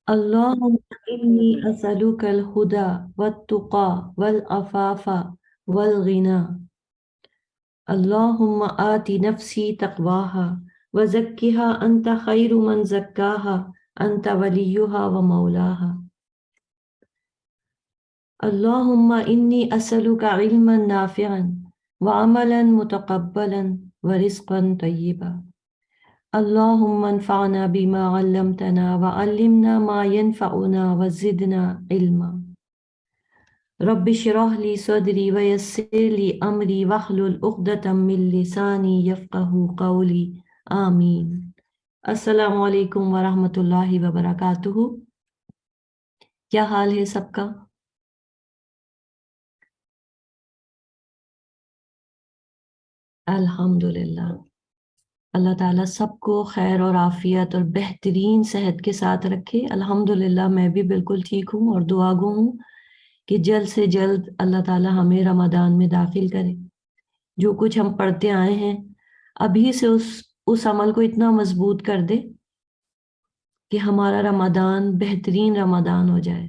اللهم إني أسألك الهدى والتقى والعفاف والغنى. اللهم آت نفسي تقواها وزكها أنت خير من زكاها أنت وليها ومولاها. اللهم إني أسألك علما نافعا وعملا متقبلا ورزقا طيبا. اللهم انفعنا بما علمتنا وعلمنا ما ينفعنا وزدنا علما. رب اشرح لي صدري ويسر لي أمري واحلل عقدة من لساني يفقه قولي. آمین. السلام علیکم ورحمۃ اللہ وبرکاتہ. کیا حال ہے سب کا؟ الحمدللہ. اللہ تعالیٰ سب کو خیر اور عافیت اور بہترین صحت کے ساتھ رکھے. الحمدللہ میں بھی بالکل ٹھیک ہوں اور دعا گو ہوں کہ جلد سے جلد اللہ تعالیٰ ہمیں رمضان میں داخل کرے. جو کچھ ہم پڑھتے آئے ہیں ابھی سے اس عمل کو اتنا مضبوط کر دے کہ ہمارا رمضان بہترین رمضان ہو جائے.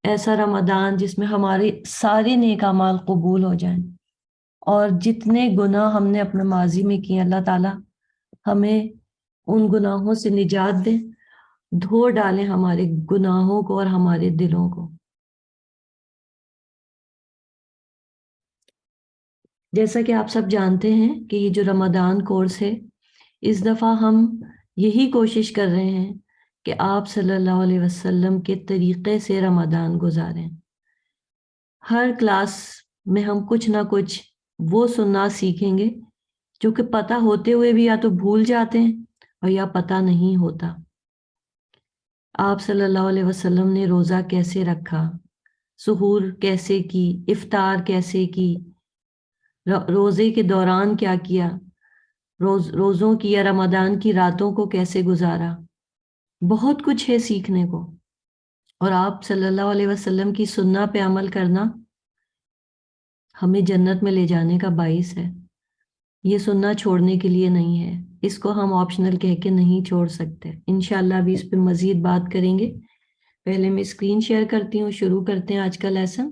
ایسا رمضان جس میں ہمارے سارے نیک اعمال قبول ہو جائیں اور جتنے گناہ ہم نے اپنے ماضی میں کیے اللہ تعالیٰ ہمیں ان گناہوں سے نجات دے، دھو ڈالیں ہمارے گناہوں کو اور ہمارے دلوں کو. جیسا کہ آپ سب جانتے ہیں کہ یہ جو رمضان کورس ہے اس دفعہ ہم یہی کوشش کر رہے ہیں کہ آپ صلی اللہ علیہ وسلم کے طریقے سے رمضان گزاریں. ہر کلاس میں ہم کچھ نہ کچھ وہ سننا سیکھیں گے جو کہ پتہ ہوتے ہوئے بھی یا تو بھول جاتے ہیں اور یا پتہ نہیں ہوتا. آپ صلی اللہ علیہ وسلم نے روزہ کیسے رکھا، سحور کیسے کی، افطار کیسے کی، روزے کے دوران کیا کیا، روزوں کی یا رمضان کی راتوں کو کیسے گزارا. بہت کچھ ہے سیکھنے کو، اور آپ صلی اللہ علیہ وسلم کی سنت پہ عمل کرنا ہمیں جنت میں لے جانے کا باعث ہے. یہ سننا چھوڑنے کے لیے نہیں ہے، اس کو ہم آپشنل کہہ کے نہیں چھوڑ سکتے. انشاءاللہ ابھی اس پہ مزید بات کریں گے. پہلے میں اسکرین شیئر کرتی ہوں، شروع کرتے ہیں آج کا لیسن.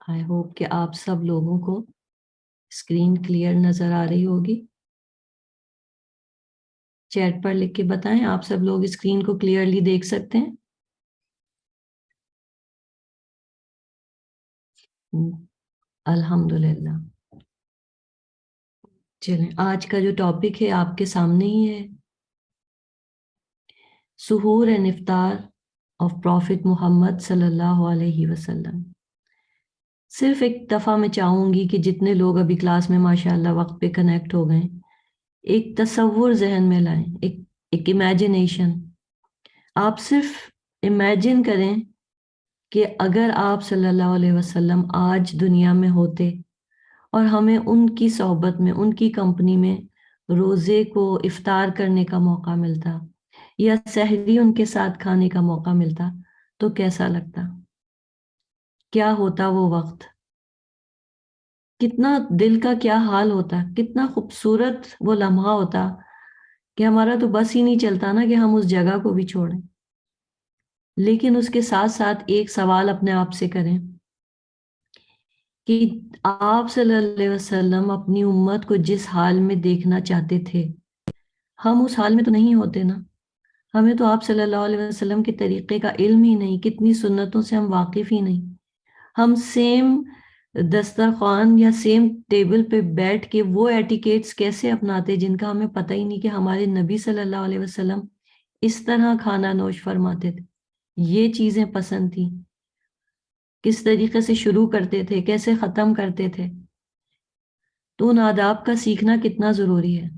آئی ہوپ کہ آپ سب لوگوں کو اسکرین کلیئر نظر آ رہی ہوگی. چیٹ پر لکھ کے بتائیں آپ سب لوگ اسکرین کو کلیئرلی دیکھ سکتے ہیں. الحمدللہ. چلیں آج کا جو ٹاپک ہے آپ کے سامنے ہی ہے، سحور اینڈ افطار آف پروفٹ محمد صلی اللہ علیہ وسلم. صرف ایک دفعہ میں چاہوں گی کہ جتنے لوگ ابھی کلاس میں ماشاءاللہ وقت پہ کنیکٹ ہو گئے ایک تصور ذہن میں لائیں، ایک امیجنیشن. آپ صرف امیجن کریں کہ اگر آپ صلی اللہ علیہ وسلم آج دنیا میں ہوتے اور ہمیں ان کی صحبت میں، ان کی کمپنی میں روزے کو افطار کرنے کا موقع ملتا یا سحری ان کے ساتھ کھانے کا موقع ملتا تو کیسا لگتا؟ کیا ہوتا وہ وقت؟ کتنا دل کا کیا حال ہوتا؟ کتنا خوبصورت وہ لمحہ ہوتا کہ ہمارا تو بس ہی نہیں چلتا نا کہ ہم اس جگہ کو بھی چھوڑیں. لیکن اس کے ساتھ ساتھ ایک سوال اپنے آپ سے کریں کہ آپ صلی اللہ علیہ وسلم اپنی امت کو جس حال میں دیکھنا چاہتے تھے ہم اس حال میں تو نہیں ہوتے نا. ہمیں تو آپ صلی اللہ علیہ وسلم کے طریقے کا علم ہی نہیں، کتنی سنتوں سے ہم واقف ہی نہیں. ہم سیم دسترخوان یا سیم ٹیبل پہ بیٹھ کے وہ ایٹیکیٹس کیسے اپناتے جن کا ہمیں پتہ ہی نہیں کہ ہمارے نبی صلی اللہ علیہ وسلم اس طرح کھانا نوش فرماتے تھے، یہ چیزیں پسند تھیں، کس طریقے سے شروع کرتے تھے، کیسے ختم کرتے تھے. تو ان آداب کا سیکھنا کتنا ضروری ہے.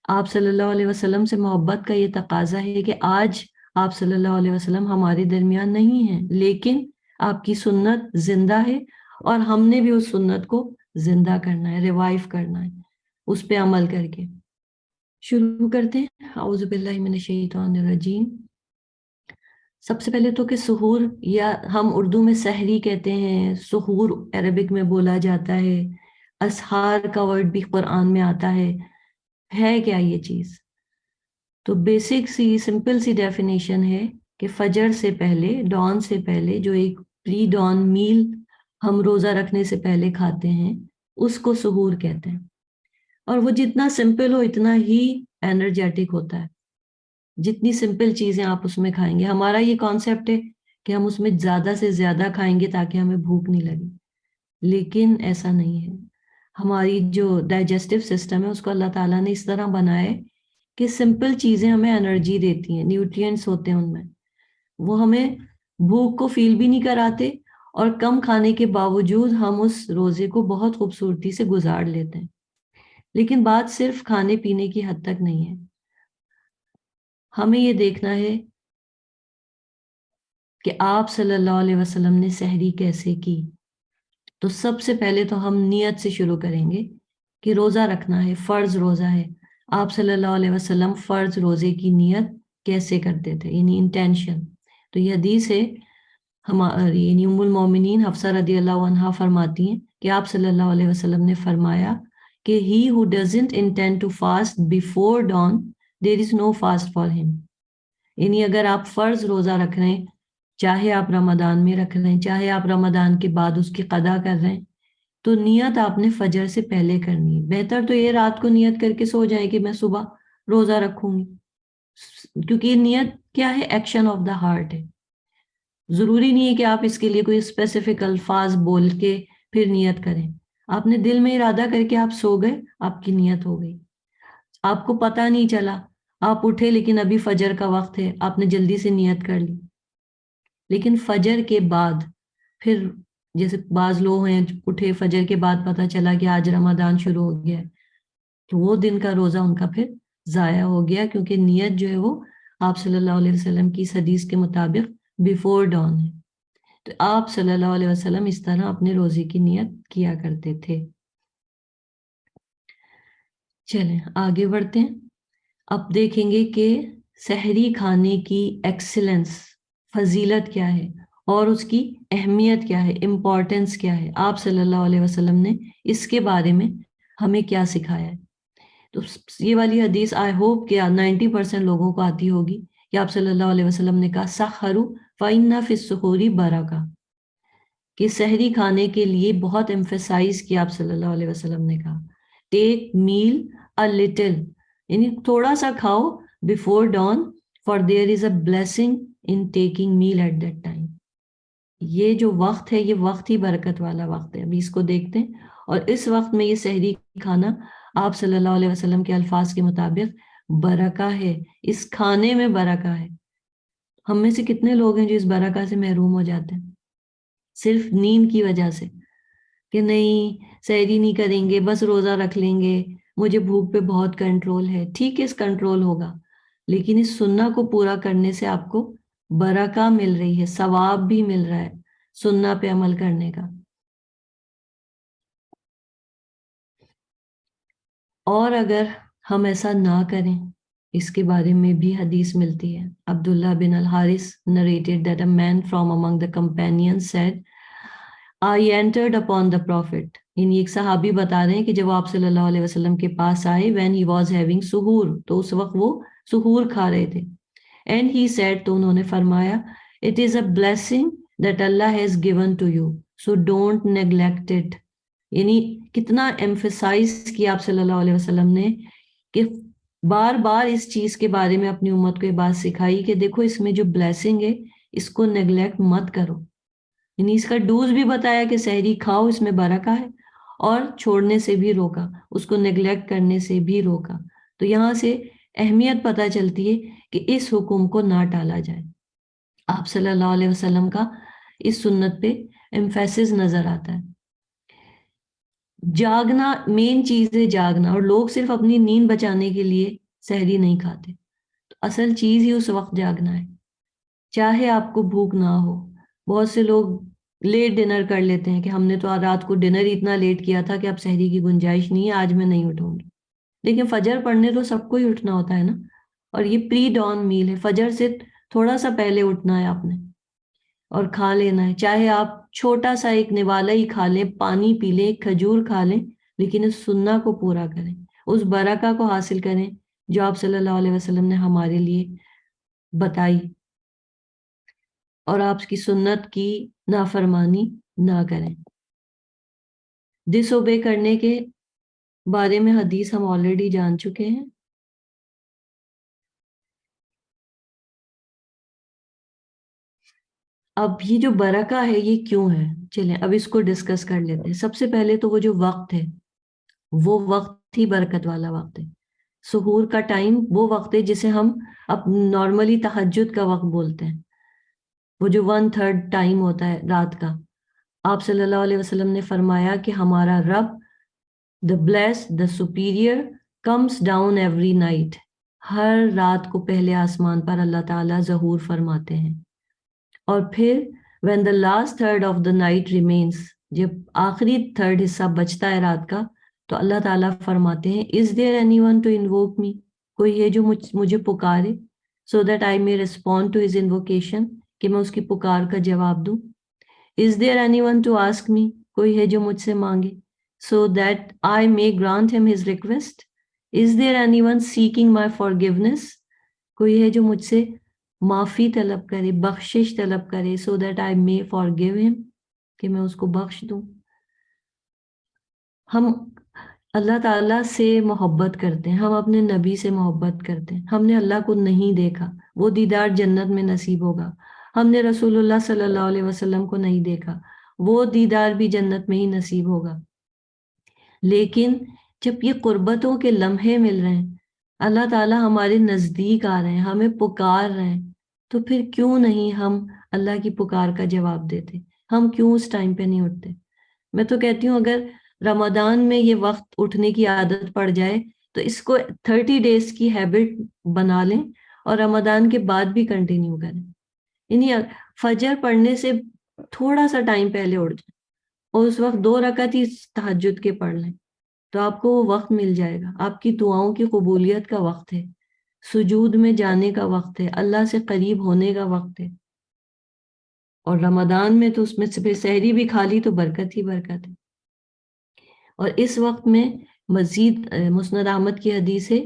آپ صلی اللہ علیہ وسلم سے محبت کا یہ تقاضا ہے کہ آج آپ صلی اللہ علیہ وسلم ہمارے درمیان نہیں ہیں لیکن آپ کی سنت زندہ ہے اور ہم نے بھی اس سنت کو زندہ کرنا ہے، ریوائیو کرنا ہے اس پہ عمل کر کے. شروع کرتے ہیں. اعوذ باللہ من الشیطان الرجیم. سب سے پہلے تو کہ سحور یا ہم اردو میں سحری کہتے ہیں، سحور عربک میں بولا جاتا ہے، اسحار کا ورڈ بھی قرآن میں آتا ہے کیا یہ چیز؟ تو بیسک سی سمپل سی ڈیفینیشن ہے کہ فجر سے پہلے، ڈان سے پہلے جو ایک پری ڈان میل ہم روزہ رکھنے سے پہلے کھاتے ہیں اس کو سحور کہتے ہیں. اور وہ جتنا سمپل ہو اتنا ہی انرجیٹک ہوتا ہے. جتنی سمپل چیزیں آپ اس میں کھائیں گے، ہمارا یہ کانسیپٹ ہے کہ ہم اس میں زیادہ سے زیادہ کھائیں گے تاکہ ہمیں بھوک نہیں لگے، لیکن ایسا نہیں ہے. ہماری جو ڈائجسٹو سسٹم ہے اس کو اللہ تعالیٰ نے اس طرح بنایا ہے کہ سمپل چیزیں ہمیں انرجی دیتی ہیں، نیوٹرینٹس ہوتے ہیں ان میں، وہ ہمیں بھوک کو فیل بھی نہیں کراتے، اور کم کھانے کے باوجود ہم اس روزے کو بہت خوبصورتی سے گزار لیتے ہیں. لیکن بات صرف کھانے پینے کی حد تک نہیں ہے. ہمیں یہ دیکھنا ہے کہ آپ صلی اللہ علیہ وسلم نے سحری کیسے کی. تو سب سے پہلے تو ہم نیت سے شروع کریں گے کہ روزہ رکھنا ہے، فرض روزہ ہے. آپ صلی اللہ علیہ وسلم فرض روزے کی نیت کیسے کرتے تھے، یعنی انٹینشن. تو یہ حدیث ہے ہماری، یعنی ام المومنین حفصہ رضی اللہ عنہا فرماتی ہیں کہ آپ صلی اللہ علیہ وسلم نے فرمایا کہ he who doesn't intend to fast before dawn, there is no fast for him. یعنی اگر آپ فرض روزہ رکھ رہے ہیں، چاہے آپ رمضان میں رکھ رہے ہیں، چاہے آپ رمضان کے بعد اس کی قضا کر رہے ہیں، تو نیت آپ نے فجر سے پہلے کرنی ہے. بہتر تو یہ رات کو نیت کر کے سو جائیں کہ میں صبح روزہ رکھوں گی، کیونکہ یہ نیت کیا ہے؟ ایکشن آف دا ہارٹ ہے. ضروری نہیں ہے کہ آپ اس کے لیے کوئی اسپیسیفک الفاظ بول کے پھر نیت کریں. آپ نے دل میں ارادہ کر کے آپ سو گئے، آپ کی نیت ہو گئی. آپ کو پتہ نہیں چلا، آپ اٹھے لیکن ابھی فجر کا وقت ہے، آپ نے جلدی سے نیت کر لی. لیکن فجر کے بعد پھر، جیسے بعض لوگ ہیں اٹھے فجر کے بعد پتہ چلا کہ آج رمضان شروع ہو گیا ہے، تو وہ دن کا روزہ ان کا پھر ضائع ہو گیا، کیونکہ نیت جو ہے وہ آپ صلی اللہ علیہ وسلم کی اس حدیث کے مطابق بیفور ڈان ہے. تو آپ صلی اللہ علیہ وسلم اس طرح اپنے روزے کی نیت کیا کرتے تھے. چلیں آگے بڑھتے ہیں. اب دیکھیں گے کہ سحری کھانے کی ایکسلنس، فضیلت کیا ہے، اور اس کی اہمیت کیا ہے، امپورٹنس کیا ہے. آپ صلی اللہ علیہ وسلم نے اس کے بارے میں ہمیں کیا سکھایا ہے. تو یہ والی حدیث آئی ہوپ کہ 90% لوگوں کو آتی ہوگی کہ آپ صلی اللہ علیہ وسلم نے کہا سحروا فإن فی السحور برکہ، کہ سحری کھانے کے لیے بہت ایمفیسائز کیا آپ صلی اللہ علیہ وسلم نے کہا ٹیک میل a little، یعنی تھوڑا سا کھاؤ before dawn for there is a blessing in taking meal at that time. یہ جو وقت ہے یہ وقت ہی برکت والا وقت ہے. ابھی اس کو دیکھتے ہیں. اور اس وقت میں یہ سحری کھانا آپ صلی اللہ علیہ وسلم کے الفاظ کے مطابق برکہ ہے، اس کھانے میں برکہ ہے. ہم میں سے کتنے لوگ ہیں جو اس برکہ سے محروم ہو جاتے ہیں صرف نیند کی وجہ سے، کہ نہیں سحری نہیں کریں گے، بس روزہ رکھ لیں گے، مجھے بھوک پہ بہت کنٹرول ہے. ٹھیک ہے، اس کنٹرول ہوگا، لیکن اس سنہ کو پورا کرنے سے آپ کو برکہ مل رہی ہے، ثواب بھی مل رہا ہے سنہ پہ عمل کرنے کا. اور اگر ہم ایسا نہ کریں، اس کے بارے میں بھی حدیث ملتی ہے. عبداللہ بن الحارث narrated that a man from among the companions said, I entered upon the prophet. یعنی ایک صحابی بتا رہے ہیں کہ جب آپ صلی اللہ علیہ وسلم کے پاس آئے when he was having سحور، تو اس وقت وہ سحور کھا رہے تھے. And he said، تو انہوں نے فرمایا it is a blessing that Allah has given to you, so don't neglect it. یعنی کتنا ایمفیسائز کیا آپ صلی اللہ علیہ وسلم نے کہ بار بار اس چیز کے بارے میں اپنی امت کو یہ بات سکھائی کہ دیکھو اس میں جو بلیسنگ ہے اس کو نیگلیکٹ مت کرو. یعنی اس کا ڈوز بھی بتایا کہ سحری کھاؤ، اس میں برکہ ہے، اور چھوڑنے سے بھی روکا، اس کو نیگلیکٹ کرنے سے بھی روکا. تو یہاں سے اہمیت پتہ چلتی ہے کہ اس حکم کو نہ ٹالا جائے. آپ صلی اللہ علیہ وسلم کا اس سنت پہ ایمفیسس نظر آتا ہے. جاگنا مین چیز ہے، جاگنا، اور لوگ صرف اپنی نیند بچانے کے لیے سحری نہیں کھاتے. تو اصل چیز ہی اس وقت جاگنا ہے، چاہے آپ کو بھوک نہ ہو. بہت سے لوگ لیٹ ڈنر کر لیتے ہیں کہ ہم نے تو رات کو ڈنر اتنا لیٹ کیا تھا کہ اب سحری کی گنجائش نہیں ہے، آج میں نہیں اٹھوں گی. لیکن فجر پڑھنے تو سب کو ہی اٹھنا ہوتا ہے نا، اور یہ پری ڈان میل ہے، فجر سے تھوڑا سا پہلے اٹھنا ہے آپ نے اور کھا لینا ہے. چاہے آپ چھوٹا سا ایک نوالا ہی کھا لیں، پانی پی لیں، ایک کھجور کھا لیں، لیکن اس سننا کو پورا کریں، اس برکہ کو حاصل کریں جو آپ صلی اللہ علیہ وسلم نے ہمارے لیے بتائی، اور آپ کی سنت کی نافرمانی نہ کریں۔ ڈس اوبے کرنے کے بارے میں حدیث ہم آلریڈی جان چکے ہیں۔ اب یہ جو برکہ ہے یہ کیوں ہے، چلیں اب اس کو ڈسکس کر لیتے ہیں۔ سب سے پہلے تو وہ جو وقت ہے وہ وقت ہی برکت والا وقت ہے۔ سحور کا ٹائم وہ وقت ہے جسے ہم اب نارملی تہجد کا وقت بولتے ہیں، وہ جو 1/3 ٹائم ہوتا ہے رات کا۔ آپ صلی اللہ علیہ وسلم نے فرمایا کہ ہمارا رب the blessed, the superior comes down every night، ہر رات کو پہلے آسمان پر اللہ تعالیٰ ظہور فرماتے ہیں، اور پھر when the last third of the night remains، جب آخری تھرڈ حصہ بچتا ہے رات کا، تو اللہ تعالیٰ فرماتے ہیں is there anyone to invoke me، کوئی ہے جو مجھے پکارے so that I may respond to his invocation، کہ میں اس کی پکار کا جواب دوں۔ is there anyone to ask me، کوئی ہے جو مجھ سے مانگے so that I may grant him his request۔ is there anyone seeking my forgiveness، کوئی ہے جو مجھ سے معافی طلب کرے، بخشش طلب کرے so that I may forgive him، کہ میں اس کو بخش دوں۔ ہم اللہ تعالیٰ سے محبت کرتے ہیں، ہم اپنے نبی سے محبت کرتے ہیں، ہم نے اللہ کو نہیں دیکھا، وہ دیدار جنت میں نصیب ہوگا۔ ہم نے رسول اللہ صلی اللہ علیہ وسلم کو نہیں دیکھا، وہ دیدار بھی جنت میں ہی نصیب ہوگا۔ لیکن جب یہ قربتوں کے لمحے مل رہے ہیں، اللہ تعالیٰ ہمارے نزدیک آ رہے ہیں، ہمیں پکار رہے ہیں، تو پھر کیوں نہیں ہم اللہ کی پکار کا جواب دیتے؟ ہم کیوں اس ٹائم پہ نہیں اٹھتے؟ میں تو کہتی ہوں اگر رمضان میں یہ وقت اٹھنے کی عادت پڑ جائے تو اس کو 30 ڈیز کی ہیبٹ بنا لیں اور رمضان کے بعد بھی کنٹینیو کریں، یعنی فجر پڑھنے سے تھوڑا سا ٹائم پہلے اٹھ جائیں اور اس وقت 2 رکعت ہی تہجد کے پڑھ لیں، تو آپ کو وہ وقت مل جائے گا، آپ کی دعاؤں کی قبولیت کا وقت ہے، سجود میں جانے کا وقت ہے، اللہ سے قریب ہونے کا وقت ہے۔ اور رمضان میں تو اس میں سے پھر سحری بھی کھا لی تو برکت ہی برکت ہے۔ اور اس وقت میں مزید مسند احمد کی حدیث ہے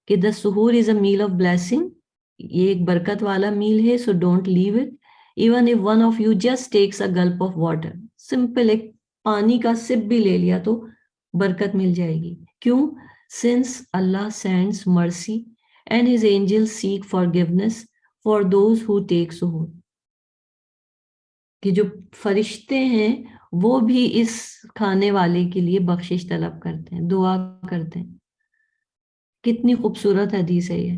کہ the suhoor is a meal of blessing، یہ ایک برکت والا میل ہے، so don't leave it even if one of you just takes a gulp of water، simple ایک پانی کا سپ بھی لے لیا تو برکت مل جائے گی۔ کیوں؟ since Allah sends mercy and his angels seek forgiveness for those who take suhoor، کہ جو فرشتے ہیں وہ بھی اس کھانے والے کے لیے بخشش طلب کرتے ہیں، دعا کرتے ہیں۔ کتنی خوبصورت حدیث ہے یہ۔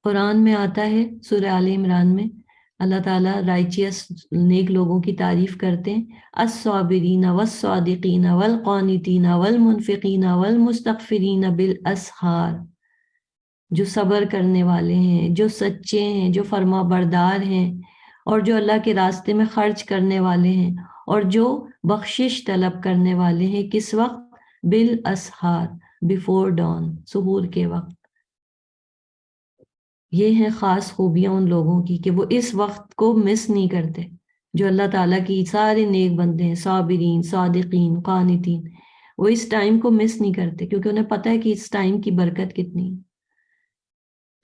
قرآن میں آتا ہے سورہ آل عمران میں، اللہ تعالیٰ رائچیس نیک لوگوں کی تعریف کرتے ہیں، الصابرین والصادقین والقانتین والمنفقین والمستغفرین بالاسحار، جو صبر کرنے والے ہیں، جو سچے ہیں، جو فرما بردار ہیں، اور جو اللہ کے راستے میں خرچ کرنے والے ہیں، اور جو بخشش طلب کرنے والے ہیں، کس وقت؟ بالاسحار، بیفور ڈان، سحور کے وقت۔ یہ ہیں خاص خوبیاں ان لوگوں کی کہ وہ اس وقت کو مس نہیں کرتے، جو اللہ تعالیٰ کی سارے نیک بندے ہیں، صابرین، صادقین، قانتین، وہ اس ٹائم کو مس نہیں کرتے کیونکہ انہیں پتہ ہے کہ اس ٹائم کی برکت کتنی ہے۔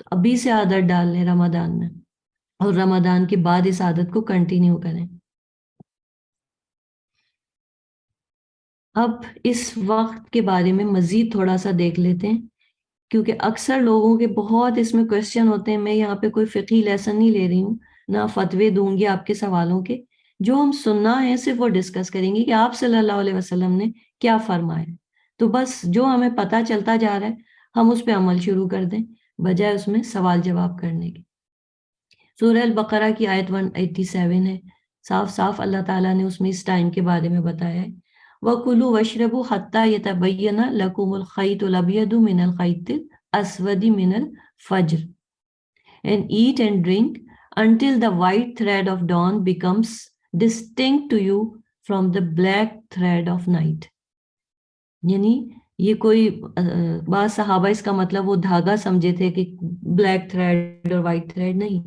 تو ابھی سے عادت ڈال لیں رمضان میں، اور رمضان کے بعد اس عادت کو کنٹینیو کریں۔ اب اس وقت کے بارے میں مزید تھوڑا سا دیکھ لیتے ہیں، کیونکہ اکثر لوگوں کے بہت اس میں کوشچن ہوتے ہیں۔ میں یہاں پہ کوئی فقہی لیسن نہیں لے رہی ہوں، نہ فتوے دوں گی آپ کے سوالوں کے، جو ہم سننا ہے صرف وہ ڈسکس کریں گے کہ آپ صلی اللہ علیہ وسلم نے کیا فرمایا، تو بس جو ہمیں پتہ چلتا جا رہا ہے ہم اس پہ عمل شروع کر دیں بجائے اس میں سوال جواب کرنے کے۔ سورہ البقرہ کی آیت 187 ہے، صاف صاف اللہ تعالیٰ نے اس میں اس ٹائم کے بارے میں بتایا ہے، وَكُلُوا وَاشْرَبُوا حَتَّى يَتَبَيَّنَ لَكُمُ الْخَيْطُ الْأَبْيَضُ مِنَ الْخَيْطِ الْأَسْوَدِ مِنَ الْفَجْرِ and eat and drink until the white thread of dawn becomes distinct to you from the black thread of night۔ یعنی یہ کوئی بعض صحابہ اس کا مطلب وہ دھاگا سمجھے تھے کہ بلیک تھریڈ اور وائٹ تھریڈ، نہیں،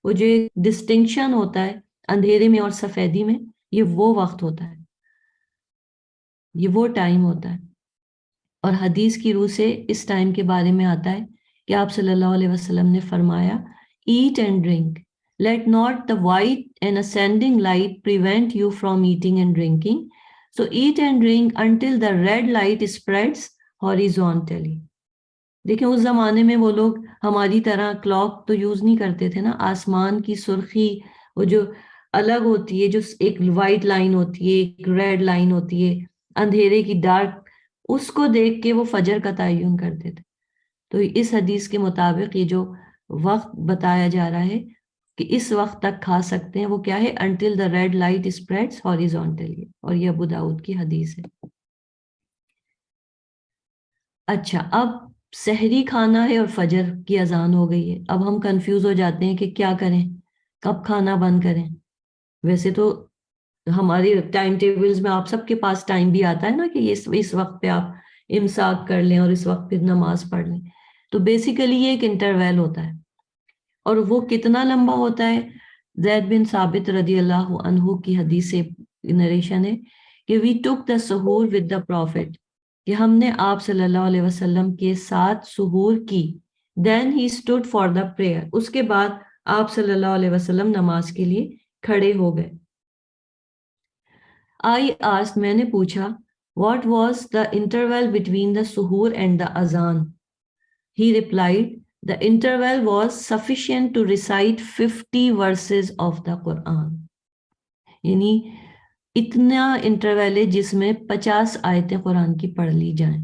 وہ جو ڈسٹنکشن ہوتا ہے اندھیرے میں اور سفیدی میں، یہ وہ وقت ہوتا ہے۔ یہ وہ ٹائم ہوتا ہے. اور حدیث کی روح سے اس ٹائم کے بارے میں آتا ہے کہ آپ صلی اللہ علیہ وسلم نے فرمایا eat and drink, let not the white and ascending light prevent you from eating and drinking, so eat and drink until the red light spreads horizontally. دیکھیں اس زمانے میں وہ لوگ ہماری طرح کلاک تو یوز نہیں کرتے تھے نا. آسمان کی سرخی وہ جو الگ ہوتی ہے, جو ایک وائٹ لائن ہوتی ہے, ایک ریڈ لائن ہوتی ہے, اندھیرے کی ڈارک, اس کو دیکھ کے وہ فجر کا تعین کرتے تھے. تو اس حدیث کے مطابق یہ جو وقت بتایا جا رہا ہے کہ اس وقت تک کھا سکتے ہیں, وہ کیا ہے؟ until the red light spreads horizontally, اور یہ ابو داؤد کی حدیث ہے. اچھا, اب سحری کھانا ہے اور فجر کی اذان ہو گئی ہے. اب ہم کنفیوز ہو جاتے ہیں کہ کیا کریں, کب کھانا بند کریں. ویسے تو ہماری ٹائم ٹیبلز میں آپ سب کے پاس ٹائم بھی آتا ہے نا کہ اس وقت پہ آپ امساک کر لیں اور اس وقت پھر نماز پڑھ لیں. تو بیسیکلی یہ ایک انٹرویل ہوتا ہے, اور وہ کتنا لمبا ہوتا ہے؟ زید بن ثابت رضی اللہ عنہ کی حدیث سے نریشن ہے کہ وی ٹک دا سحور ود دا پروفٹ, کہ ہم نے آپ صلی اللہ علیہ وسلم کے ساتھ سحور کی. دین ہی اسٹوڈ فار دا پریئر, اس کے بعد آپ صلی اللہ علیہ وسلم نماز کے لیے کھڑے ہو گئے. آئی آسک, میں نے پوچھا, what was the interval between the suhoor and the azan? He replied, the interval was sufficient to recite 50 verses of the Quran. یعنی اتنا انٹرول ہے جس میں 50 آیتیں قرآن کی پڑھ لی جائیں.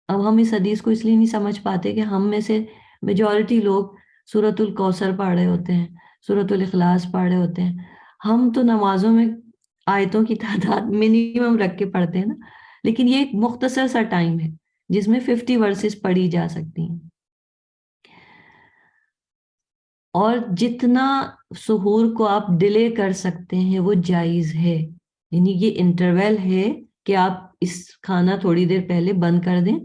اب ہم اس حدیث کو اس لیے نہیں سمجھ پاتے کہ ہم میں سے میجورٹی لوگ سورۃ الکوثر پڑھ رہے ہوتے ہیں, سورۃ الاخلاص پڑھ رہے ہوتے ہیں. ہم تو نمازوں میں آیتوں کی تعداد منیمم رکھ کے پڑھتے ہیں نا, لیکن یہ ایک مختصر سا ٹائم ہے جس میں 50 ورسز پڑھی جا سکتی ہیں. اور جتنا سحور کو آپ ڈیلے کر سکتے ہیں وہ جائز ہے. یعنی یہ انٹرول ہے کہ آپ اس کھانا تھوڑی دیر پہلے بند کر دیں,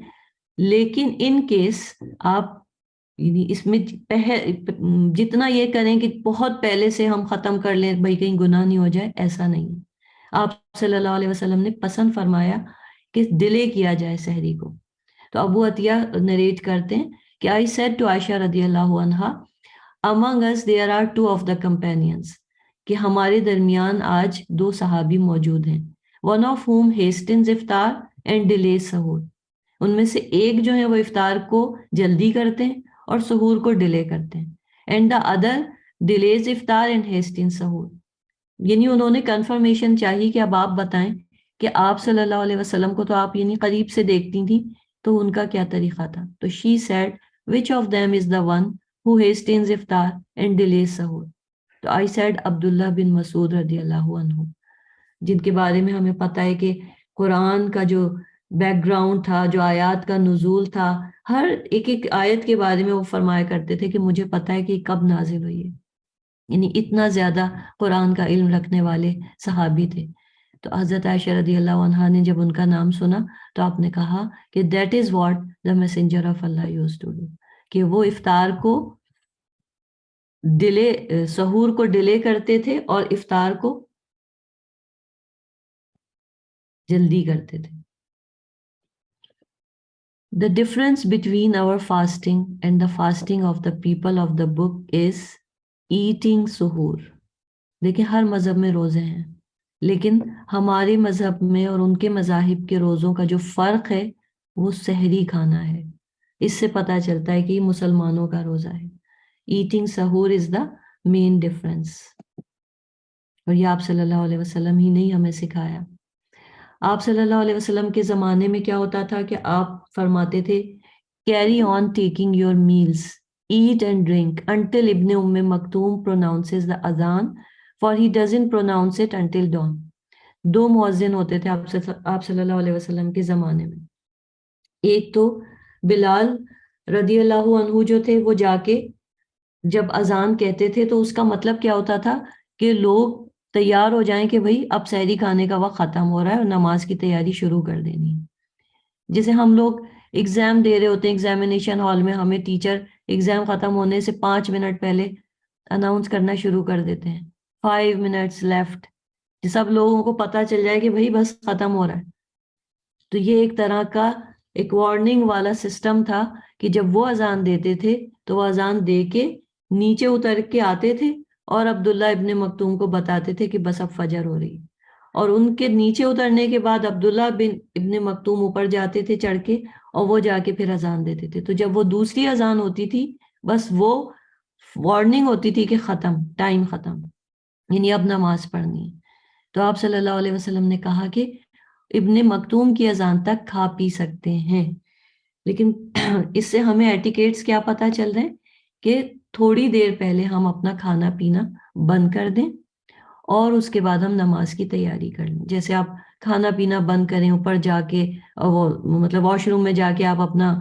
لیکن ان کیس آپ یعنی اس میں جتنا یہ کریں کہ بہت پہلے سے ہم ختم کر لیں بھائی کہیں گناہ نہیں ہو جائے, ایسا نہیں ہے. آپ صلی اللہ علیہ وسلم نے پسند فرمایا کہ ڈیلے کیا جائے سحری کو. تو ابو عطیہ نریٹ کرتے ہیں کہ I said to عائشہ رضی اللہ عنہا, among us there are two of the companions, کہ ہمارے درمیان آج 2 صحابی موجود ہیں. one of whom hastens افطار and delays سحور, ان میں سے ایک جو ہے وہ افطار کو جلدی کرتے ہیں اور سحور کو ڈیلے کرتے ہیں. and the other delays افطار and hastens سحور. یعنی انہوں نے کنفرمیشن چاہی کہ اب آپ بتائیں کہ آپ صلی اللہ علیہ وسلم کو تو آپ یعنی قریب سے دیکھتی تھیں, تو ان کا کیا طریقہ تھا. تو she said, which of them is the one who hastens افطار and delays سحور؟ تو I said عبداللہ بن مسعود رضی اللہ عنہ, جن کے بارے میں ہمیں پتہ ہے کہ قرآن کا جو بیک گراؤنڈ تھا, جو آیات کا نزول تھا, ہر ایک ایک آیت کے بارے میں وہ فرمایا کرتے تھے کہ مجھے پتہ ہے کہ یہ کب نازل ہوئی ہے. یعنی اتنا زیادہ قرآن کا علم رکھنے والے صحابی تھے. تو حضرت عائشہ رضی اللہ عنہا نے جب ان کا نام سنا تو آپ نے کہا کہ that is what the messenger of Allah used to do, کہ وہ افطار کو ڈیلے, سحور کو ڈیلے کرتے تھے اور افطار کو جلدی کرتے تھے. The difference between our fasting and the fasting of the people of the book is eating suhoor. دیکھیں ہر مذہب میں روزے ہیں, لیکن ہمارے مذہب میں اور ان کے مذاہب کے روزوں کا جو فرق ہے وہ سحری کھانا ہے. اس سے پتہ چلتا ہے کہ یہ مسلمانوں کا روزہ ہے. Eating suhoor is the main difference. اور یہ آپ صلی اللہ علیہ وسلم ہی نہیں ہمیں سکھایا. آپ صلی اللہ علیہ وسلم کے زمانے میں کیا ہوتا تھا کہ آپ فرماتے تھے carry on taking your meals, eat and drink until Ibn Umm Maktum pronounces the اذان, for he doesn't pronounce it until dawn. 2 مؤذن ہوتے تھے آپ صلی اللہ علیہ وسلم کے زمانے میں. ایک تو بلال رضی اللہ عنہ جو تھے, وہ جا کے جب اذان کہتے تھے تو اس کا مطلب کیا ہوتا تھا کہ لوگ تیار ہو جائیں کہ بھئی اب سحری کھانے کا وقت ختم ہو رہا ہے اور نماز کی تیاری شروع کر دینی ہے. جیسے ہم لوگ ایگزام دے رہے ہوتے ہیں, ایگزامینیشن ہال میں ہمیں ٹیچر ایگزام ختم ہونے سے 5 منٹ پہلے اناؤنس کرنا شروع کر دیتے ہیں, 5 minutes left, سب لوگوں کو پتہ چل جائے کہ بھئی بس ختم ہو رہا ہے. تو یہ ایک طرح کا ایک وارننگ والا سسٹم تھا کہ جب وہ اذان دیتے تھے تو وہ اذان دے کے نیچے اتر کے آتے تھے اور عبداللہ ابن مکتوم کو بتاتے تھے کہ بس اب فجر ہو رہی ہے، اور ان کے نیچے اترنے کے بعد عبداللہ بن ابن مکتوم اوپر جاتے تھے چڑھ کے، اور وہ جا کے پھر اذان دیتے تھے. تو جب وہ دوسری اذان ہوتی تھی بس وہ وارننگ ہوتی تھی کہ ختم، ٹائم ختم، یعنی اب نماز پڑھنی ہے. تو آپ صلی اللہ علیہ وسلم نے کہا کہ ابن مکتوم کی اذان تک کھا پی سکتے ہیں، لیکن اس سے ہمیں ایٹیکیٹس کیا پتہ چل رہے ہیں کہ تھوڑی دیر پہلے ہم اپنا کھانا پینا بند کر دیں اور اس کے بعد ہم نماز کی تیاری کر لیں. جیسے آپ کھانا پینا بند کریں، اوپر جا کے وہ مطلب واش روم میں جا کے آپ اپنا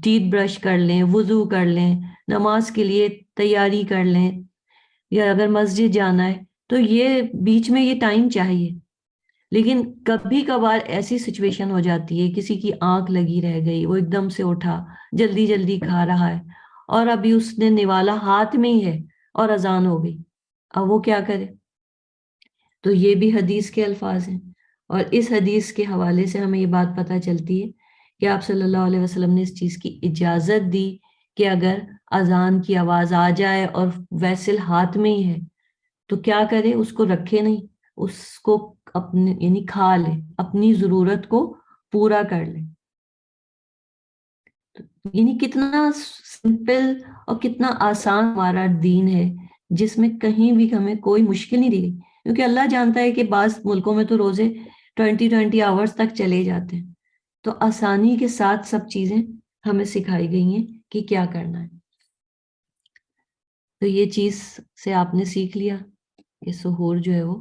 ٹیتھ برش کر لیں، وضو کر لیں، نماز کے لیے تیاری کر لیں، یا اگر مسجد جانا ہے تو یہ بیچ میں یہ ٹائم چاہیے. لیکن کبھی کبھار ایسی سچویشن ہو جاتی ہے، کسی کی آنکھ لگی رہ گئی، وہ ایک دم سے اٹھا، جلدی جلدی کھا رہا ہے، اور ابھی اس نے نوالا ہاتھ میں ہی ہے اور اذان ہو گئی، اب وہ کیا کرے؟ تو یہ بھی حدیث کے الفاظ ہیں، اور اس حدیث کے حوالے سے ہمیں یہ بات پتہ چلتی ہے کہ آپ صلی اللہ علیہ وسلم نے اس چیز کی اجازت دی کہ اگر اذان کی آواز آ جائے اور ویسل ہاتھ میں ہی ہے تو کیا کرے؟ اس کو رکھے نہیں، اس کو اپنے یعنی کھا لے، اپنی ضرورت کو پورا کر لے. یعنی کتنا سمپل اور کتنا آسان ہمارا دین ہے، جس میں کہیں بھی ہمیں کوئی مشکل نہیں دی گئی، کیونکہ اللہ جانتا ہے کہ بعض ملکوں میں تو روزے 20 آورز تک چلے جاتے ہیں. تو آسانی کے ساتھ سب چیزیں ہمیں سکھائی گئی ہیں کہ کیا کرنا ہے. تو یہ چیز سے آپ نے سیکھ لیا کہ سحور جو ہے وہ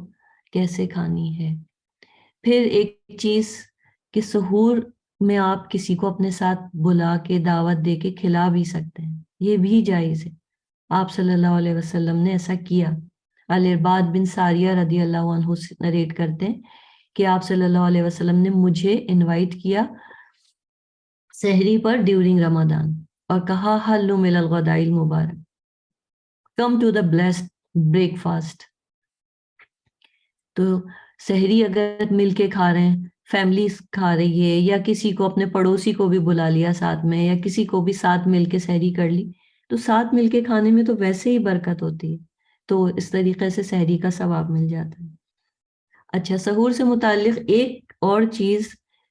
کیسے کھانی ہے. پھر ایک چیز کہ سحور میں آپ کسی کو اپنے ساتھ بلا کے دعوت دے کے کھلا بھی سکتے ہیں، یہ بھی جائز ہے. آپ صلی اللہ علیہ وسلم نے ایسا کیا. الارباد بن ساریہ رضی اللہ عنہ نریٹ کرتے ہیں کہ آپ صلی اللہ علیہ وسلم نے مجھے انوائٹ کیا سحری پر ڈیورنگ رمضان اور کہا حلو من الغداء المبارک، come to the blessed breakfast فاسٹ. تو سحری اگر مل کے کھا رہے ہیں، فیملی کھا رہی ہے، یا کسی کو اپنے پڑوسی کو بھی بلا لیا ساتھ میں، یا کسی کو بھی ساتھ مل کے سحری کر لی، تو ساتھ مل کے کھانے میں تو ویسے ہی برکت ہوتی ہے، تو اس طریقے سے سحری کا ثواب مل جاتا ہے. اچھا، سحور سے متعلق ایک اور چیز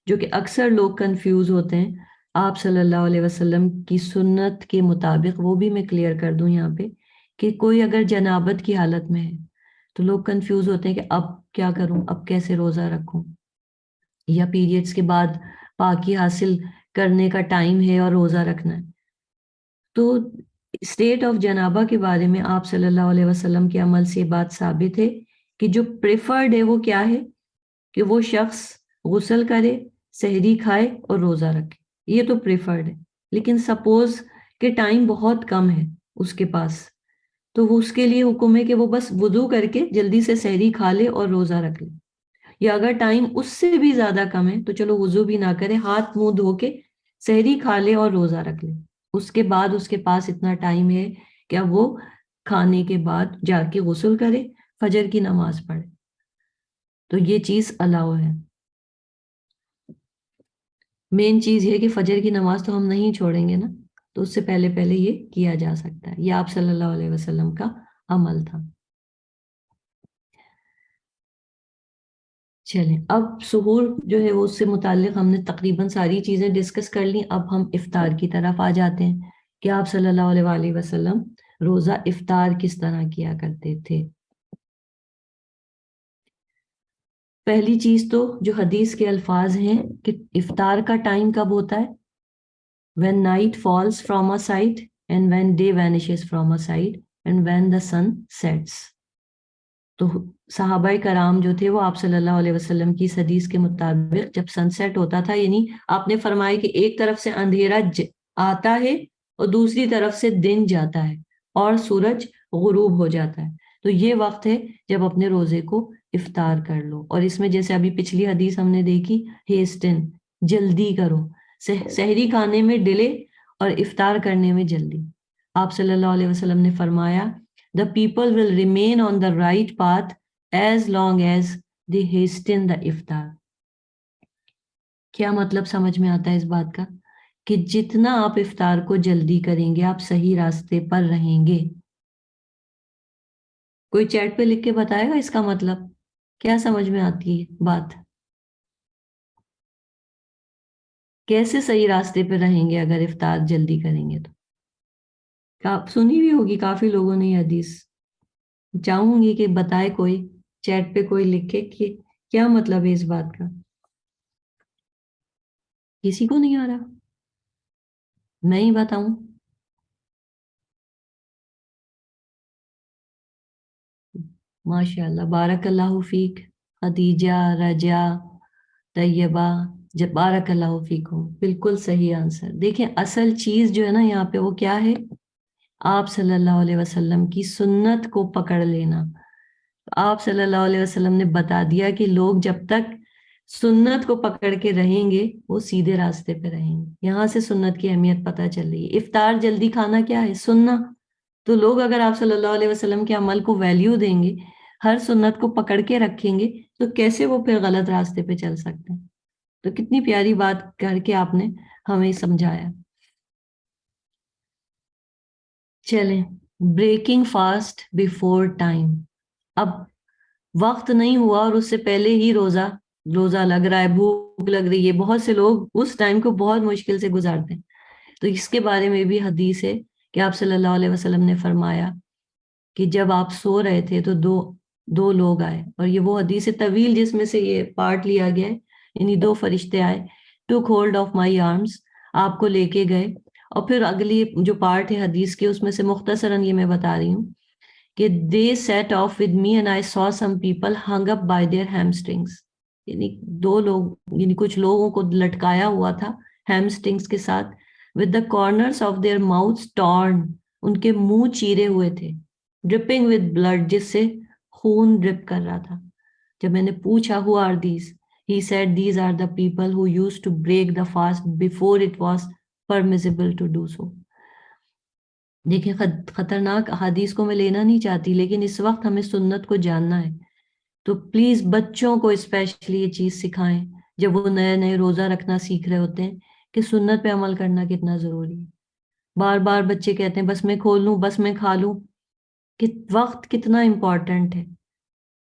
جو کہ اکثر لوگ کنفیوز ہوتے ہیں، آپ صلی اللہ علیہ وسلم کی سنت کے مطابق، وہ بھی میں کلیئر کر دوں یہاں پہ، کہ کوئی اگر جنابت کی حالت میں ہے تو لوگ کنفیوز ہوتے ہیں کہ اب کیا کروں، اب کیسے روزہ رکھوں، یا پیریڈز کے بعد پاکی حاصل کرنے کا ٹائم ہے اور روزہ رکھنا ہے. تو اسٹیٹ آف جنابہ کے بارے میں آپ صلی اللہ علیہ وسلم کے عمل سے بات ثابت ہے کہ جو پریفرڈ ہے وہ کیا ہے کہ وہ شخص غسل کرے، سحری کھائے اور روزہ رکھے، یہ تو پریفرڈ ہے. لیکن سپوز کہ ٹائم بہت کم ہے اس کے پاس، تو وہ اس کے لیے حکم ہے کہ وہ بس وضو کر کے جلدی سے سحری کھا لے اور روزہ رکھ لے. یا اگر ٹائم اس سے بھی زیادہ کم ہے تو چلو وضو بھی نہ کرے، ہاتھ منہ دھو کے سحری کھا لے اور روزہ رکھ لے. اس کے بعد اس کے پاس اتنا ٹائم ہے کہ اب وہ کھانے کے بعد جا کے غسل کرے، فجر کی نماز پڑھے. تو یہ چیز الاؤ ہے. مین چیز یہ کہ فجر کی نماز تو ہم نہیں چھوڑیں گے نا، تو اس سے پہلے پہلے یہ کیا جا سکتا ہے. یہ آپ صلی اللہ علیہ وسلم کا عمل تھا. چلیں، اب سحور جو ہے وہ اس سے متعلق ہم نے تقریباً ساری چیزیں ڈسکس کر لی. اب ہم افطار کی طرف آ جاتے ہیں کہ آپ صلی اللہ علیہ وآلہ وسلم روزہ افطار کس طرح کیا کرتے تھے. پہلی چیز تو جو حدیث کے الفاظ ہیں کہ افطار کا ٹائم کب ہوتا ہے؟ when night falls from a side and when day vanishes from a side and when the sun sets. تو صحابہ کرام جو تھے وہ آپ صلی اللہ علیہ وسلم کی اس حدیث کے مطابق جب سن سیٹ ہوتا تھا، یعنی آپ نے فرمایا کہ ایک طرف سے اندھیرا آتا ہے اور دوسری طرف سے دن جاتا ہے اور سورج غروب ہو جاتا ہے، تو یہ وقت ہے جب اپنے روزے کو افطار کر لو. اور اس میں جیسے ابھی پچھلی حدیث ہم نے دیکھی، ہیسٹن، جلدی کرو، سحری کھانے میں ڈیلے اور افطار کرنے میں جلدی. آپ صلی اللہ علیہ وسلم نے فرمایا the people will remain on the right path as long as they hasten the iftar. کیا مطلب سمجھ میں آتا ہے اس بات کا؟ کہ جتنا آپ افطار کو جلدی کریں گے آپ صحیح راستے پر رہیں گے. کوئی چیٹ پہ لکھ کے بتائے گا اس کا مطلب کیا سمجھ میں آتی ہے بات؟ کیسے صحیح راستے پہ رہیں گے اگر افطار جلدی کریں گے تو؟ آپ سنی بھی ہوگی کافی لوگوں نے یہ حدیث. چاہوں گی کہ بتائے کوئی چیٹ پہ کوئی لکھے کہ کیا مطلب ہے اس بات کا. کسی کو نہیں آ رہا؟ میں ہی بتاؤں. ماشاء اللہ، بارک اللہ فیک. خدیجہ، رجا، طیبہ، جب بارک اللہ فیکم، بالکل صحیح آنسر. دیکھیں اصل چیز جو ہے نا یہاں پہ وہ کیا ہے؟ آپ صلی اللہ علیہ وسلم کی سنت کو پکڑ لینا. آپ صلی اللہ علیہ وسلم نے بتا دیا کہ لوگ جب تک سنت کو پکڑ کے رہیں گے وہ سیدھے راستے پہ رہیں گے. یہاں سے سنت کی اہمیت پتہ چل رہی ہے. افطار جلدی کھانا کیا ہے؟ سننا. تو لوگ اگر آپ صلی اللہ علیہ وسلم کے عمل کو ویلیو دیں گے، ہر سنت کو پکڑ کے رکھیں گے، تو کیسے وہ پھر غلط راستے پہ چل سکتے ہیں؟ تو کتنی پیاری بات کر کے آپ نے ہمیں سمجھایا. چلیں، بریکنگ فاسٹ بیفور ٹائم. اب وقت نہیں ہوا اور اس سے پہلے ہی روزہ روزہ لگ رہا ہے، بھوک لگ رہی ہے. بہت سے لوگ اس ٹائم کو بہت مشکل سے گزارتے ہیں. تو اس کے بارے میں بھی حدیث ہے کہ آپ صلی اللہ علیہ وسلم نے فرمایا کہ جب آپ سو رہے تھے تو دو دو لوگ آئے. اور یہ وہ حدیث طویل جس میں سے یہ پارٹ لیا گیا ہے. یعنی دو فرشتے آئے، ٹوک ہولڈ آف مائی آرمز، آپ کو لے کے گئے. اور پھر اگلی جو پارٹ ہے حدیث کے اس میں سے مختصراً یہ میں بتا رہی ہوں کہ they set off with me and I saw some people hung up by their hamstrings. یعنی دو لوگ، یعنی کچھ لوگوں کو لٹکایا ہوا تھا ہیمسٹنگز کے ساتھ. with the corners of their mouths torn، ان کے منہ چیرے ہوئے تھے. dripping with blood، جس سے خون ڈرپ کر رہا تھا. جب میں نے پوچھا who are these, he said these are the people who used to break the fast before it was permissible to do so. دیکھیں خطرناک حدیث کو میں لینا نہیں چاہتی، لیکن اس وقت ہمیں سنت کو جاننا ہے. تو پلیز بچوں کو اسپیشلی یہ چیز سکھائیں جب وہ نئے نئے روزہ رکھنا سیکھ رہے ہوتے ہیں کہ سنت پہ عمل کرنا کتنا ضروری ہے. بار بار بچے کہتے ہیں بس میں کھول لوں، بس میں کھا لوں. کہ وقت کتنا امپورٹنٹ ہے.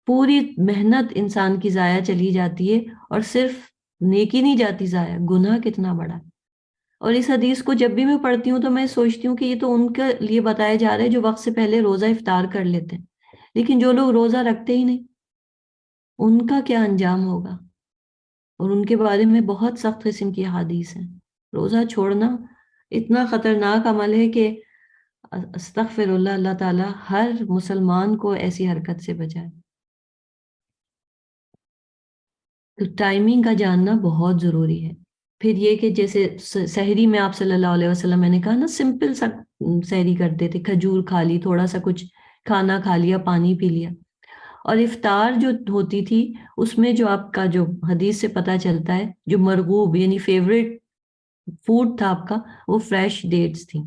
پوری محنت انسان کی ضائع چلی جاتی ہے، اور صرف نیکی نہیں جاتی ضائع، گناہ کتنا بڑا ہے. اور اس حدیث کو جب بھی میں پڑھتی ہوں تو میں سوچتی ہوں کہ یہ تو ان کے لیے بتایا جا رہا ہے جو وقت سے پہلے روزہ افطار کر لیتے ہیں. لیکن جو لوگ روزہ رکھتے ہی نہیں، ان کا کیا انجام ہوگا؟ اور ان کے بارے میں بہت سخت قسم کی احادیث ہیں. روزہ چھوڑنا اتنا خطرناک عمل ہے کہ استغفر اللہ، اللہ تعالیٰ ہر مسلمان کو ایسی حرکت سے بچائے. تو ٹائمنگ کا جاننا بہت ضروری ہے. پھر یہ کہ جیسے سحری میں آپ صلی اللہ علیہ وسلم، میں نے کہا نا سمپل سا سحری کرتے تھے، کھجور کھا لی، تھوڑا سا کچھ کھانا کھا لیا، پانی پی لیا. اور افطار جو ہوتی تھی اس میں جو آپ کا جو حدیث سے پتہ چلتا ہے جو مرغوب یعنی فیوریٹ فوڈ تھا آپ کا، وہ فریش ڈیٹس تھیں.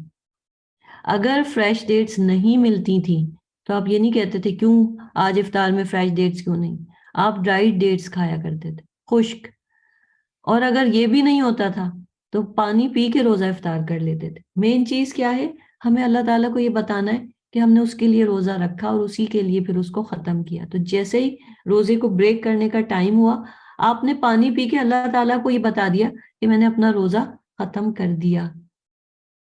اگر فریش ڈیٹس نہیں ملتی تھیں تو آپ یہ نہیں کہتے تھے کیوں آج افطار میں فریش ڈیٹس کیوں نہیں، آپ ڈرائیڈ ڈیٹس کھایا کرتے تھے، خشک. اور اگر یہ بھی نہیں ہوتا تھا تو پانی پی کے روزہ افطار کر لیتے تھے. مین چیز کیا ہے؟ ہمیں اللہ تعالیٰ کو یہ بتانا ہے کہ ہم نے اس کے لیے روزہ رکھا اور اسی کے لیے پھر اس کو ختم کیا. تو جیسے ہی روزے کو بریک کرنے کا ٹائم ہوا، آپ نے پانی پی کے اللہ تعالیٰ کو یہ بتا دیا کہ میں نے اپنا روزہ ختم کر دیا.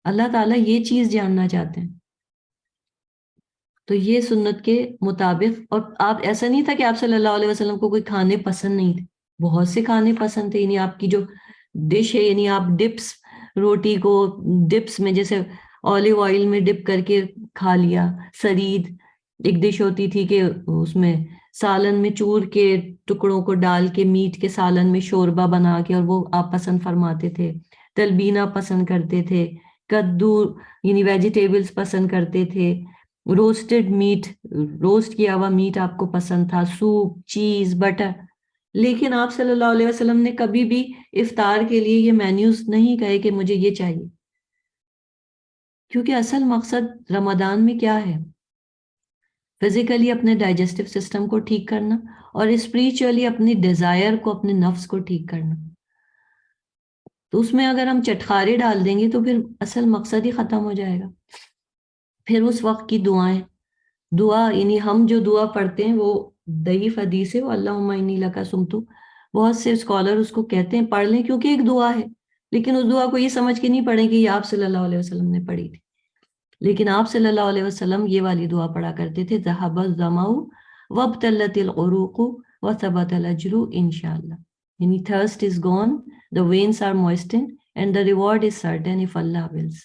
اللہ تعالیٰ یہ چیز جاننا چاہتے ہیں. تو یہ سنت کے مطابق. اور آپ ایسا نہیں تھا کہ آپ صلی اللہ علیہ وسلم کو کوئی کھانے پسند نہیں تھے، بہت سے کھانے پسند تھے. یعنی آپ کی جو ڈش ہے، یعنی آپ ڈپس، روٹی کو ڈپس میں جیسے اولیو آئل میں ڈپ کر کے کھا لیا. سرید ایک ڈش ہوتی تھی کہ اس میں سالن میں چور کے ٹکڑوں کو ڈال کے میٹ کے سالن میں شوربہ بنا کے، اور وہ آپ پسند فرماتے تھے. تلبینہ پسند کرتے تھے. کدو یعنی ویجیٹیبلز پسند کرتے تھے. روسٹڈ میٹ، روسٹ کیا ہوا میٹ آپ کو پسند تھا. سوپ، چیز، بٹر. لیکن آپ صلی اللہ علیہ وسلم نے کبھی بھی افطار کے لیے یہ مینیوز نہیں کہے کہ مجھے یہ چاہیے. کیونکہ اصل مقصد رمضان میں کیا ہے؟ فزیکلی اپنے ڈائجسٹو سسٹم کو ٹھیک کرنا، اور اسپریچولی اپنی ڈیزائر کو، اپنے نفس کو ٹھیک کرنا. تو اس میں اگر ہم چٹخارے ڈال دیں گے تو پھر اصل مقصد ہی ختم ہو جائے گا. پھر اس وقت کی دعائیں، دعا یعنی ہم جو دعا پڑھتے ہیں وہ ضعیف حدیث ہے، وہ اللہم انی لک صمت. بہت سے اسکالر اس کو کہتے ہیں پڑھ لیں کیونکہ ایک دعا ہے، لیکن اس دعا کو یہ سمجھ کے نہیں پڑھیں کہ یہ آپ صلی اللہ علیہ وسلم نے پڑھی تھی. لیکن آپ صلی اللہ علیہ وسلم یہ والی دعا پڑھا کرتے تھے، ذہب الظمأ وابتلت العروق وثبت الاجر انشاءاللہ. یعنی thirst is gone, the veins are moistened and the reward is certain if Allah wills.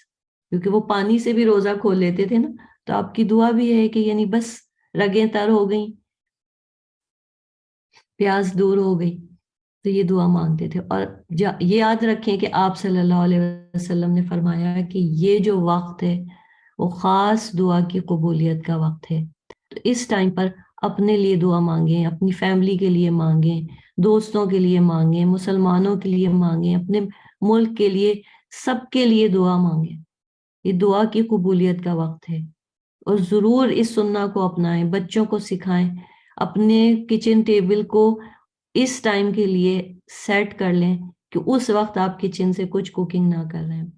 کیونکہ وہ پانی سے بھی روزہ کھول لیتے تھے نا، تو آپ کی دعا بھی ہے کہ یعنی بس رگیں تر ہو گئیں، پیاس دور ہو گئی، تو یہ دعا مانگتے تھے. اور یہ یاد رکھیں کہ آپ صلی اللہ علیہ وسلم نے فرمایا کہ یہ جو وقت ہے وہ خاص دعا کی قبولیت کا وقت ہے. تو اس ٹائم پر اپنے لیے دعا مانگیں، اپنی فیملی کے لیے مانگیں، دوستوں کے لیے مانگیں، مسلمانوں کے لیے مانگیں، اپنے ملک کے لیے، سب کے لیے دعا مانگیں. یہ دعا کی قبولیت کا وقت ہے. اور ضرور اس سنت کو اپنائیں، بچوں کو سکھائیں، اپنے کچن ٹیبل کو اس ٹائم کے لیے سیٹ کر لیں کہ اس وقت آپ کچن سے کچھ کوکنگ نہ کر رہے ہیں،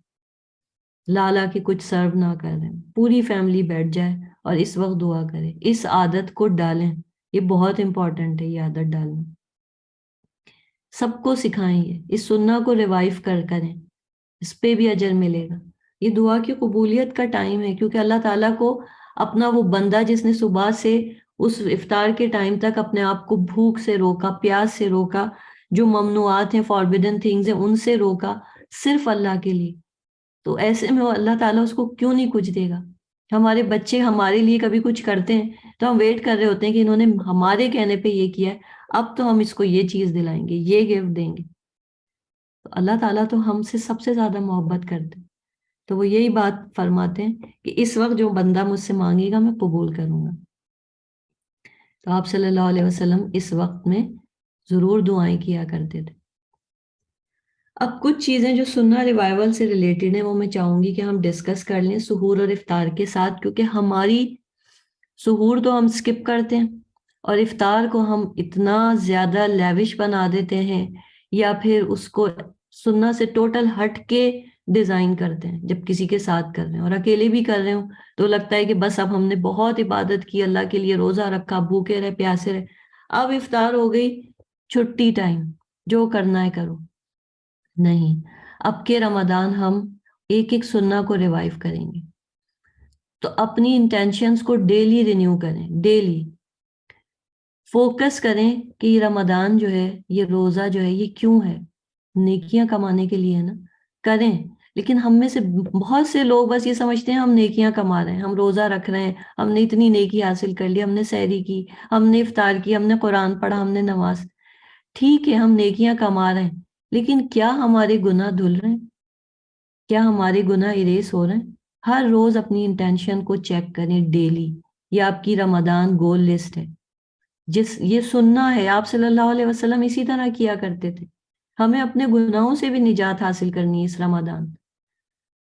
لالا کے کچھ سرو نہ کر رہے ہیں، پوری فیملی بیٹھ جائے اور اس وقت دعا کرے. اس عادت کو ڈالیں، یہ بہت امپورٹنٹ ہے، یہ عادت ڈالنا. سب کو سکھائیں، اس سنت کو ریوائیو کریں، اس پہ بھی اجر ملے گا. یہ دعا کی قبولیت کا ٹائم ہے، کیونکہ اللہ تعالیٰ کو اپنا وہ بندہ جس نے صبح سے اس افطار کے ٹائم تک اپنے آپ کو بھوک سے روکا، پیاس سے روکا، جو ممنوعات ہیں، فاربیڈن تھنگز ہیں، ان سے روکا، صرف اللہ کے لیے. تو ایسے میں اللہ تعالیٰ اس کو کیوں نہیں کچھ دے گا؟ ہمارے بچے ہمارے لیے کبھی کچھ کرتے ہیں تو ہم ویٹ کر رہے ہوتے ہیں کہ انہوں نے ہمارے کہنے پہ یہ کیا ہے، اب تو ہم اس کو یہ چیز دلائیں گے، یہ گفٹ دیں گے. تو اللہ تعالیٰ تو ہم سے سب سے زیادہ محبت کرتے ہیں. تو وہ یہی بات فرماتے ہیں کہ اس وقت جو بندہ مجھ سے مانگے گا میں قبول کروں گا. تو آپ صلی اللہ علیہ وسلم اس وقت میں ضرور دعائیں کیا کرتے تھے. اب کچھ چیزیں جو سننا ریوائول سے ریلیٹڈ ہیں وہ میں چاہوں گی کہ ہم ڈسکس کر لیں سحور اور افطار کے ساتھ، کیونکہ ہماری سحور تو ہم سکپ کرتے ہیں اور افطار کو ہم اتنا زیادہ لیوش بنا دیتے ہیں، یا پھر اس کو سننا سے ٹوٹل ہٹ کے ڈیزائن کرتے ہیں. جب کسی کے ساتھ کر رہے ہیں اور اکیلے بھی کر رہے ہوں تو لگتا ہے کہ بس اب ہم نے بہت عبادت کی، اللہ کے لیے روزہ رکھا، بھوکے رہے، پیاسے رہے، اب افطار ہو گئی، چھٹی ٹائم، جو کرنا ہے کرو. نہیں، اب کے رمضان ہم ایک ایک سننا کو ریوائیو کریں گے. تو اپنی انٹینشنز کو ڈیلی رینیو کریں، ڈیلی فوکس کریں کہ یہ رمضان جو ہے، یہ روزہ جو ہے، یہ کیوں ہے؟ نیکیاں کمانے کے لیے ہے نا، کریں. لیکن ہم میں سے بہت سے لوگ بس یہ سمجھتے ہیں ہم نیکیاں کما رہے ہیں، ہم روزہ رکھ رہے ہیں، ہم نے اتنی نیکی حاصل کر لی، ہم نے سحری کی، ہم نے افطار کی، ہم نے قرآن پڑھا، ہم نے نماز. ٹھیک ہے، ہم نیکیاں کما رہے ہیں، لیکن کیا ہمارے گناہ دھل رہے ہیں؟ کیا ہمارے گناہ اریز ہو رہے ہیں؟ ہر روز اپنی انٹینشن کو چیک کریں ڈیلی. یہ آپ کی رمضان گول لسٹ ہے، یہ سننا ہے. آپ صلی اللہ علیہ وسلم اسی طرح کیا کرتے تھے. ہمیں اپنے گناہوں سے بھی نجات حاصل کرنی ہے اس رمضان.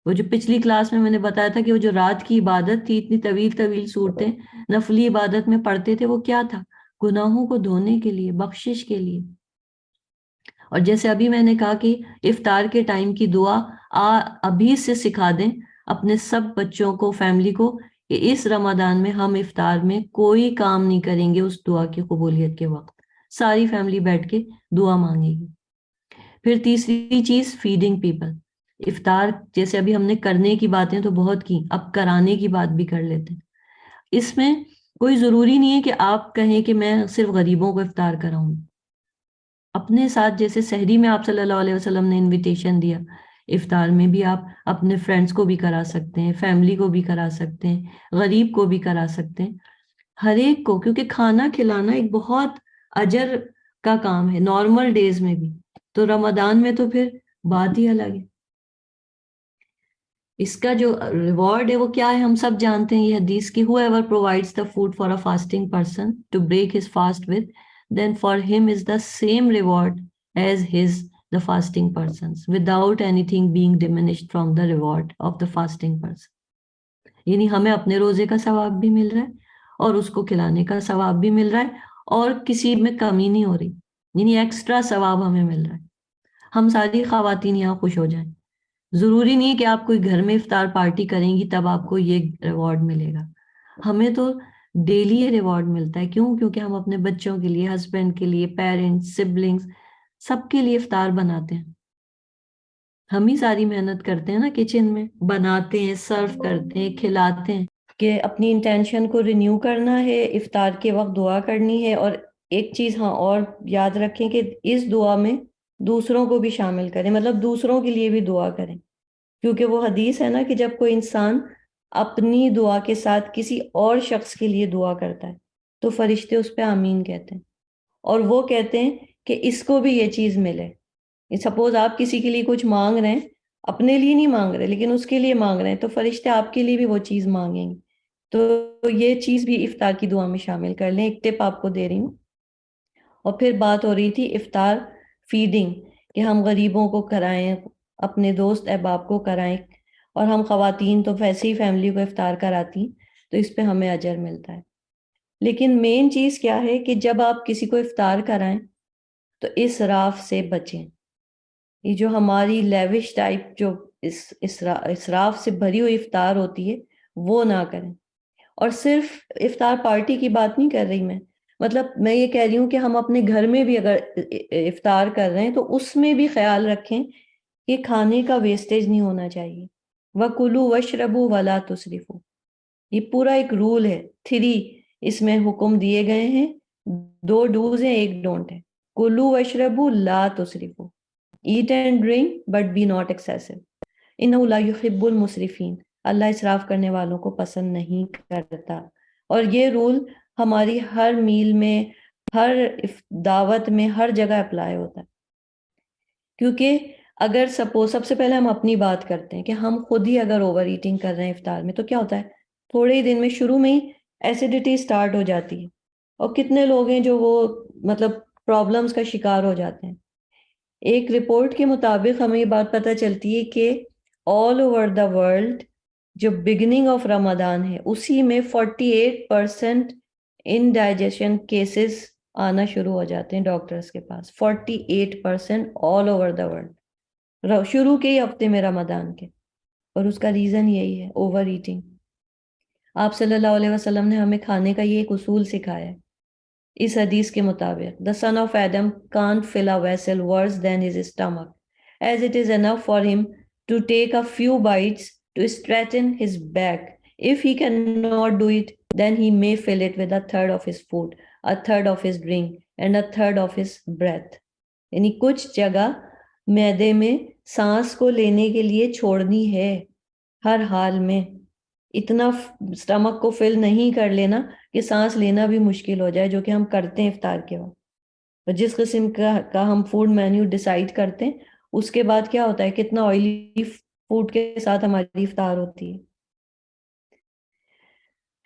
وہ جو پچھلی کلاس میں نے بتایا تھا کہ وہ جو رات کی عبادت تھی، اتنی طویل طویل صورتیں نفلی عبادت میں پڑھتے تھے، وہ کیا تھا؟ گناہوں کو دھونے کے لیے، بخشش کے لیے. اور جیسے ابھی میں نے کہا کہ افطار کے ٹائم کی دعا ابھی سے سکھا دیں اپنے سب بچوں کو، فیملی کو، کہ اس رمضان میں ہم افطار میں کوئی کام نہیں کریں گے اس دعا کی قبولیت کے وقت. ساری فیملی بیٹھ کے دعا مانگے گی. پھر تیسری چیز، فیڈنگ پیپل. افطار جیسے ابھی ہم نے کرنے کی باتیں تو بہت کی، اب کرانے کی بات بھی کر لیتے ہیں. اس میں کوئی ضروری نہیں ہے کہ آپ کہیں کہ میں صرف غریبوں کو افطار کراؤں. اپنے ساتھ جیسے سحری میں آپ صلی اللہ علیہ وسلم نے انویٹیشن دیا، افطار میں بھی آپ اپنے فرینڈز کو بھی کرا سکتے ہیں، فیملی کو بھی کرا سکتے ہیں، غریب کو بھی کرا سکتے ہیں، ہر ایک کو. کیونکہ کھانا کھلانا ایک بہت اجر کا کام ہے نارمل ڈیز میں بھی، تو رمضان میں تو پھر بات ہی الگ ہے. اس کا جو ریوارڈ ہے وہ کیا ہے، ہم سب جانتے ہیں یہ حدیث کی: whoever provides the food for a fasting person to break his fast with, then for him is the same reward as the fasting persons, without anything being diminished from the reward of the fasting person. یعنی ہمیں اپنے روزے کا ثواب بھی مل رہا ہے اور اس کو کھلانے کا ثواب بھی مل رہا ہے، اور کسی میں کمی نہیں ہو رہی، یعنی ایکسٹرا ثواب ہمیں مل رہا ہے. ہم ساری خواتین یہاں خوش ہو جائیں. ضروری نہیں کہ آپ کوئی گھر میں افطار پارٹی کریں گی تب آپ کو یہ ریوارڈ ملے گا. ہمیں تو ڈیلی یہ ریوارڈ ملتا ہے. کیوں؟ کیونکہ ہم اپنے بچوں کے لیے، ہسبینڈ کے لیے، پیرنٹس، سبلنگز، سب کے لیے افطار بناتے ہیں. ہم ہی ساری محنت کرتے ہیں نا کچن میں، بناتے ہیں، سرو کرتے ہیں، کھلاتے ہیں. کہ اپنی انٹینشن کو رینیو کرنا ہے، افطار کے وقت دعا کرنی ہے. اور ایک چیز ہاں اور یاد رکھیں کہ اس دعا میں دوسروں کو بھی شامل کریں، مطلب دوسروں کے لیے بھی دعا کریں. کیونکہ وہ حدیث ہے نا کہ جب کوئی انسان اپنی دعا کے ساتھ کسی اور شخص کے لیے دعا کرتا ہے تو فرشتے اس پہ آمین کہتے ہیں، اور وہ کہتے ہیں کہ اس کو بھی یہ چیز ملے. سپوز آپ کسی کے لیے کچھ مانگ رہے ہیں، اپنے لیے نہیں مانگ رہے لیکن اس کے لیے مانگ رہے ہیں، تو فرشتے آپ کے لیے بھی وہ چیز مانگیں گے. تو یہ چیز بھی افطار کی دعا میں شامل کر لیں. ایک ٹپ آپ کو دے رہی ہوں. اور پھر بات ہو رہی تھی افطار فیڈنگ، کہ ہم غریبوں کو کرائیں، اپنے دوست احباب کو کرائیں. اور ہم خواتین تو ویسے ہی فیملی کو افطار کراتی، تو اس پہ ہمیں اجر ملتا ہے. لیکن مین چیز کیا ہے کہ جب آپ کسی کو افطار کرائیں تو اسراف سے بچیں. یہ جو ہماری لیوش ٹائپ جو اسراف سے بھری ہوئی افطار ہوتی ہے وہ نہ کریں. اور صرف افطار پارٹی کی بات نہیں کر رہی مطلب میں یہ کہہ رہی ہوں کہ ہم اپنے گھر میں بھی اگر افطار کر رہے ہیں تو اس میں بھی خیال رکھیں کہ کھانے کا ویسٹیج نہیں ہونا چاہیے. وَكُلُوا وَاشْرَبُوا وَلَا تُسْرِفُوا، یہ پورا ایک رول ہے. 3 اس میں حکم دیے گئے ہیں، 2 ڈوز ہیں، 1 ڈونٹ ہے. کُلُوا وَاشْرَبُوا لَا تُسْرِفُوا، eat and drink but be not excessive. انہ لا یحب المسرفین، اللہ اسراف کرنے والوں کو پسند نہیں کرتا. اور یہ رول ہماری ہر میل میں، ہر دعوت میں، ہر جگہ اپلائی ہوتا ہے. کیونکہ اگر سپوز سب سے پہلے ہم اپنی بات کرتے ہیں کہ ہم خود ہی اگر اوور ایٹنگ کر رہے ہیں افطار میں تو کیا ہوتا ہے، تھوڑے ہی دن میں شروع میں ہی ایسیڈیٹی سٹارٹ ہو جاتی ہے. اور کتنے لوگ ہیں جو وہ مطلب پرابلمز کا شکار ہو جاتے ہیں. ایک رپورٹ کے مطابق ہمیں یہ بات پتہ چلتی ہے کہ آل اوور دا ورلڈ جو بگننگ آف رمضان ہے اسی میں 48% انڈائجیشن کیسز آنا شروع ہو جاتے ہیں ڈاکٹرز کے پاس. 48% آل اوور دا ورلڈ شروع کے ہی ہفتے میں رمضان کے. اور اس کا ریزن یہی ہے، اوور ایٹنگ. آپ صلی اللہ علیہ وسلم نے ہمیں کھانے کا یہ ایک اصول سکھایا ہے. اس حدیث کے مطابق the son of Adam can't fill a vessel worse than his stomach, as it is enough for him to take a few bites to straighten his back. If he cannot do it, then he may fill it with a third of his food, a third of his drink, and a third of his breath. یعنی کچھ جگہ معدے میں سانس کو لینے کے لیے چھوڑنی ہے ہر حال میں. اتنا سٹمک کو فل نہیں کر لینا کہ سانس لینا بھی مشکل ہو جائے، جو کہ ہم کرتے ہیں افطار کے وقت. اور جس قسم کا ہم فوڈ مینیو ڈیسائیڈ کرتے ہیں اس کے بعد کیا ہوتا ہے، کتنا آئلی فوڈ کے ساتھ ہماری افطار ہوتی ہے.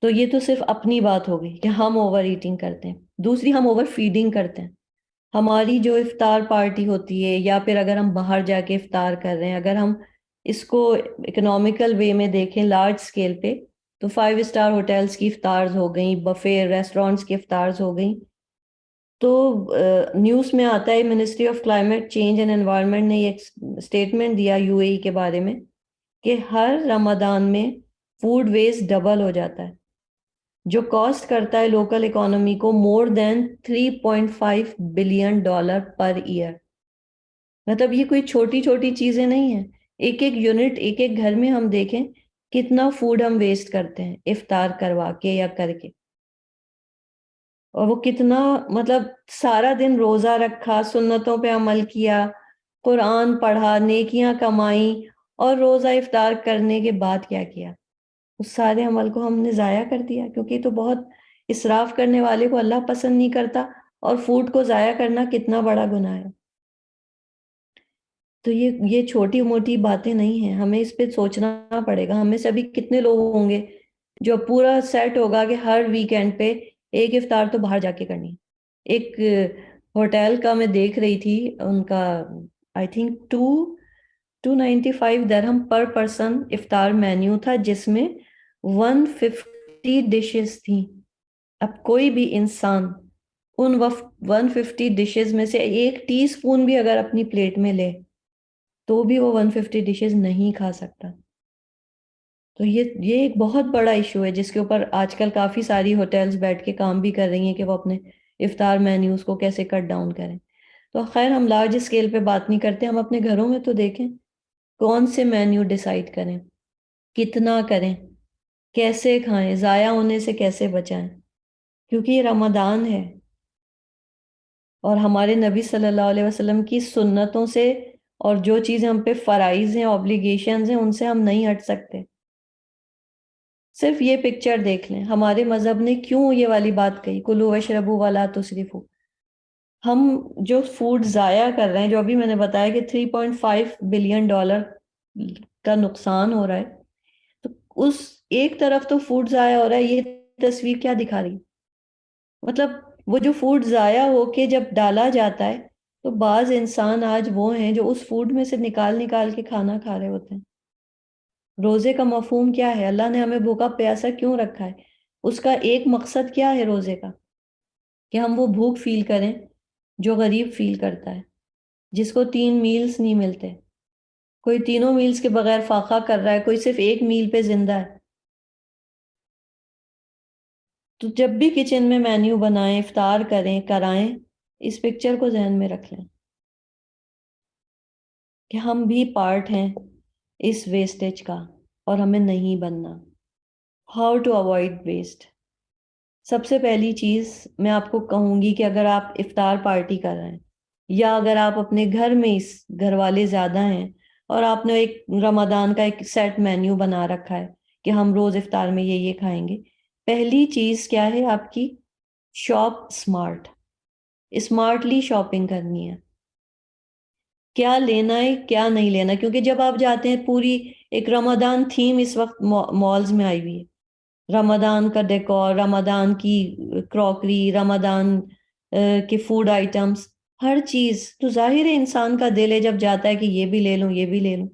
تو یہ تو صرف اپنی بات ہو گئی کہ ہم اوور ایٹنگ کرتے ہیں. دوسری، ہم اوور فیڈنگ کرتے ہیں. ہماری جو افطار پارٹی ہوتی ہے یا پھر اگر ہم باہر جا کے افطار کر رہے ہیں، اگر ہم اس کو اکنامیکل وے میں دیکھیں لارج سکیل پہ، تو 5 اسٹار ہوٹلز کی افطارز ہو گئیں، بفے ریسٹورانٹس کی افطارز ہو گئیں. تو نیوز میں آتا ہے ministry of climate change and environment نے ایک اسٹیٹمنٹ دیا یو اے ای کے بارے میں کہ ہر رمضان میں فوڈ ویسٹ ڈبل ہو جاتا ہے، جو کاسٹ کرتا ہے لوکل اکانومی کو مور دین $3.5 بلین پر ایئر. مطلب یہ کوئی چھوٹی چھوٹی چیزیں نہیں ہیں. ایک ایک یونٹ، ایک ایک گھر میں ہم دیکھیں کتنا فوڈ ہم ویسٹ کرتے ہیں افطار کروا کے یا کر کے. اور وہ کتنا مطلب سارا دن روزہ رکھا، سنتوں پہ عمل کیا، قرآن پڑھا، نیکیاں کمائیں، اور روزہ افطار کرنے کے بعد کیا کیا؟ اس سارے عمل کو ہم نے ضائع کر دیا. کیونکہ تو بہت اسراف کرنے والے کو اللہ پسند نہیں کرتا، اور فوڈ کو ضائع کرنا کتنا بڑا گناہ ہے. تو یہ چھوٹی موٹی باتیں نہیں ہیں، ہمیں اس پہ سوچنا پڑے گا. ہمیں سے ابھی کتنے لوگ ہوں گے جو پورا سیٹ ہوگا کہ ہر ویکینڈ پہ ایک افطار تو باہر جا کے کرنی. ایک ہوٹل کا میں دیکھ رہی تھی، ان کا آئی تھنک 295 درہم پر پرسن افطار مینیو تھا، جس میں 150 ڈشز تھیں. اب کوئی بھی انسان ان 150 ڈشز میں سے ایک ٹی اسپون بھی اگر اپنی پلیٹ میں لے تو بھی وہ 150 ڈشز نہیں کھا سکتا. تو یہ ایک بہت بڑا ایشو ہے جس کے اوپر آج کل کافی ساری ہوٹلز بیٹھ کے کام بھی کر رہی ہیں کہ وہ اپنے افطار مینیوز کو کیسے کٹ ڈاؤن کریں. تو خیر ہم لارج اسکیل پہ بات نہیں کرتے، ہم اپنے گھروں میں تو دیکھیں کون سے مینیو ڈیسائیڈ کریں، کتنا کریں، کیسے کھائیں، ضائع ہونے سے کیسے بچائیں، کیونکہ یہ رمضان ہے اور ہمارے نبی صلی اللہ علیہ وسلم کی سنتوں سے اور جو چیزیں ہم پہ فرائض ہیں، اوبلیگیشنز ہیں، ان سے ہم نہیں ہٹ سکتے. صرف یہ پکچر دیکھ لیں ہمارے مذہب نے کیوں یہ والی بات کہی، کلو وشربو ولا تسرفو. ہم جو فوڈ ضائع کر رہے ہیں، جو ابھی میں نے بتایا کہ $3.5 بلین کا نقصان ہو رہا ہے، تو اس ایک طرف تو فوڈ ضائع ہو رہا ہے. یہ تصویر کیا دکھا رہی؟ مطلب وہ جو فوڈ ضائع ہو کے جب ڈالا جاتا ہے تو بعض انسان آج وہ ہیں جو اس فوڈ میں سے نکال نکال کے کھانا کھا رہے ہوتے ہیں. روزے کا مفہوم کیا ہے؟ اللہ نے ہمیں بھوکا پیاسا کیوں رکھا ہے؟ اس کا ایک مقصد کیا ہے روزے کا؟ کہ ہم وہ بھوک فیل کریں جو غریب فیل کرتا ہے، جس کو 3 میلز نہیں ملتے. کوئی تینوں میلز کے بغیر فاقہ کر رہا ہے، کوئی صرف ایک میل پہ زندہ ہے. تو جب بھی کچن میں مینیو بنائیں، افطار کریں، کرائیں، اس پکچر کو ذہن میں رکھ لیں کہ ہم بھی پارٹ ہیں اس ویسٹیج کا اور ہمیں نہیں بننا. How to avoid waste. سب سے پہلی چیز میں آپ کو کہوں گی کہ اگر آپ افطار پارٹی کر رہے ہیں یا اگر آپ اپنے گھر میں اس گھر والے زیادہ ہیں اور آپ نے ایک رمضان کا ایک سیٹ مینیو بنا رکھا ہے کہ ہم روز افطار میں یہ کھائیں گے، پہلی چیز کیا ہے آپ کی؟ Shop smart. اسمارٹلی شاپنگ کرنی ہے. کیا لینا ہے کیا نہیں لینا، کیونکہ جب آپ جاتے ہیں پوری ایک رمضان تھیم اس وقت مالز میں آئی ہوئی ہے. رمضان کا ڈیکور، رمضان کی کراکری، رمضان کے فوڈ آئٹمس، ہر چیز. تو ظاہر ہے انسان کا دل ہے جب جاتا ہے کہ یہ بھی لے لوں یہ بھی لے لوں.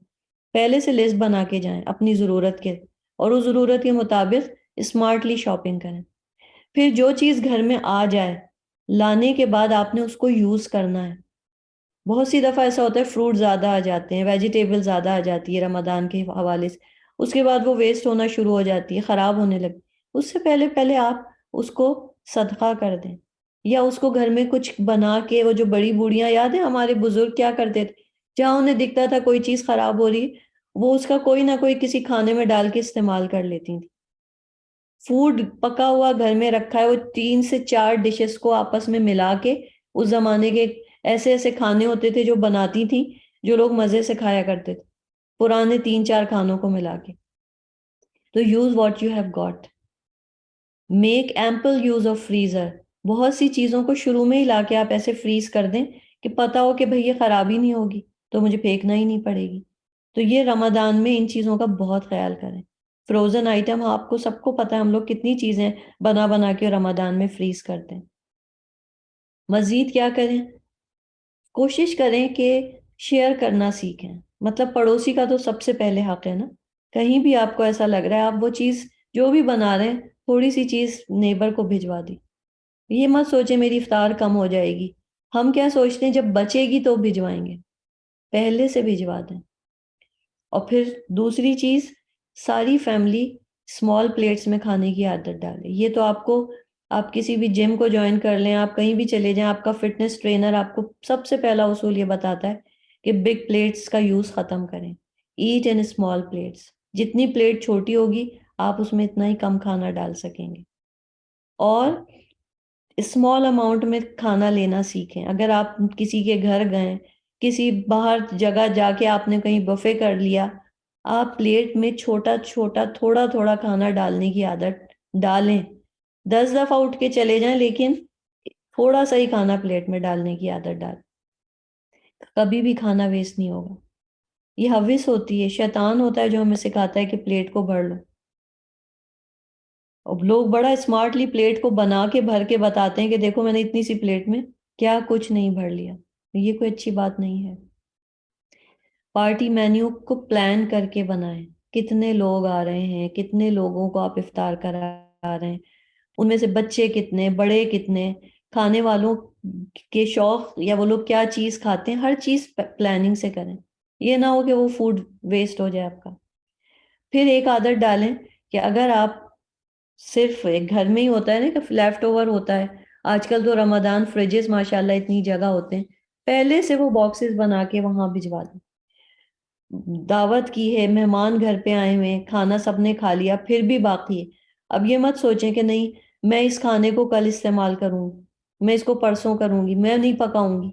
پہلے سے لسٹ بنا کے جائیں اپنی ضرورت کے، اور اس ضرورت کے مطابق اسمارٹلی شاپنگ کریں. پھر جو چیز گھر میں آ جائے لانے کے بعد آپ نے اس کو یوز کرنا ہے. بہت سی دفعہ ایسا ہوتا ہے فروٹ زیادہ آ جاتے ہیں، ویجیٹیبل زیادہ آ جاتی ہے رمضان کے حوالے سے، اس کے بعد وہ ویسٹ ہونا شروع ہو جاتی ہے، خراب ہونے لگتی. اس سے پہلے پہلے آپ اس کو صدقہ کر دیں، یا اس کو گھر میں کچھ بنا کے. وہ جو بڑی بوڑھیاں یاد ہیں ہمارے بزرگ کیا کرتے تھے، جہاں انہیں دکھتا تھا کوئی چیز خراب ہو رہی وہ اس کا کوئی نہ کوئی کسی کھانے میں ڈال کے استعمال کر لیتی تھی. فوڈ پکا ہوا گھر میں رکھا ہے، وہ 3 سے 4 ڈشز کو آپس میں ملا کے، اس زمانے کے ایسے ایسے کھانے ہوتے تھے جو بناتی تھیں جو لوگ مزے سے کھایا کرتے تھے، پرانے 3 4 کھانوں کو ملا کے. تو use what you have got. Make ample use of freezer. بہت سی چیزوں کو شروع میں ہی لا کے آپ ایسے فریز کر دیں کہ پتا ہو کہ بھئی یہ خرابی نہیں ہوگی تو مجھے پھینکنا ہی نہیں پڑے گی. تو یہ رمضان میں ان چیزوں کا بہت خیال کریں. فروزن آئٹم آپ کو سب کو پتا ہے ہم لوگ کتنی چیزیں بنا بنا کے رمضان میں فریز کرتے ہیں. مزید کیا کریں؟ کوشش کریں کہ شیئر کرنا سیکھیں. مطلب پڑوسی کا تو سب سے پہلے حق ہے نا. کہیں بھی آپ کو ایسا لگ رہا ہے آپ وہ چیز جو بھی بنا رہے ہیں تھوڑی سی چیز نیبر کو بھجوا دی. یہ مت سوچیں میری افطار کم ہو جائے گی. ہم کیا سوچتے ہیں جب بچے گی تو بھجوائیں گے، پہلے سے بھجوا دیں. اور پھر دوسری چیز، ساری فیملی اسمال پلیٹس میں کھانے کی عادت ڈالیں. یہ تو آپ کسی بھی جم کو جوائن کر لیں، آپ کہیں بھی چلے جائیں، آپ کا فٹنس ٹرینر آپ کو سب سے پہلا اصول یہ بتاتا ہے کہ بگ پلیٹس کا یوز ختم کریں. Eat in small plates. جتنی پلیٹ چھوٹی ہوگی آپ اس میں اتنا ہی کم کھانا ڈال سکیں گے. اور اسمال اماؤنٹ میں کھانا لینا سیکھیں. اگر آپ کسی کے گھر گئے، کسی باہر جگہ جا کے آپ نے کہیں بفے کر لیا، آپ پلیٹ میں چھوٹا چھوٹا تھوڑا تھوڑا کھانا ڈالنے کی عادت ڈالیں. 10 دفعہ اٹھ کے چلے جائیں لیکن تھوڑا سا ہی کھانا پلیٹ میں ڈالنے کی عادت ڈال. کبھی بھی کھانا ویسٹ نہیں ہوگا. یہ حوث ہوتی ہے، شیطان ہوتا ہے جو ہمیں سکھاتا ہے کہ پلیٹ کو بھر لو. اب لوگ بڑا اسمارٹلی پلیٹ کو بنا کے بھر کے بتاتے ہیں کہ دیکھو میں نے اتنی سی پلیٹ میں کیا کچھ نہیں بھر لیا. یہ کوئی اچھی بات نہیں ہے. پارٹی مینیو کو پلان کر کے بنائیں. کتنے لوگ آ رہے ہیں، کتنے لوگوں کو آپ افطار کرا رہے ہیں، ان میں سے بچے کتنے، بڑے کتنے. کھانے والوں کے شوق یا وہ لوگ کیا چیز کھاتے ہیں، ہر چیز پلاننگ سے کریں، یہ نہ ہو کہ وہ فوڈ ویسٹ ہو جائے آپ کا۔ پھر ایک عادت ڈالیں کہ اگر آپ صرف ایک گھر میں ہی ہوتا ہے نا کہ لیفٹ اوور ہوتا ہے، آج کل تو رمضان فریجز ماشاءاللہ اتنی جگہ ہوتے ہیں، پہلے سے وہ باکسز بنا کے وہاں بھجوا دیں۔ دعوت کی ہے، مہمان گھر پہ آئے ہوئے ہیں، کھانا سب نے کھا لیا پھر بھی باقی ہے، اب یہ مت سوچیں کہ نہیں میں اس کھانے کو کل استعمال کروں گی، میں اس کو پرسوں کروں گی، میں نہیں پکاؤں گی،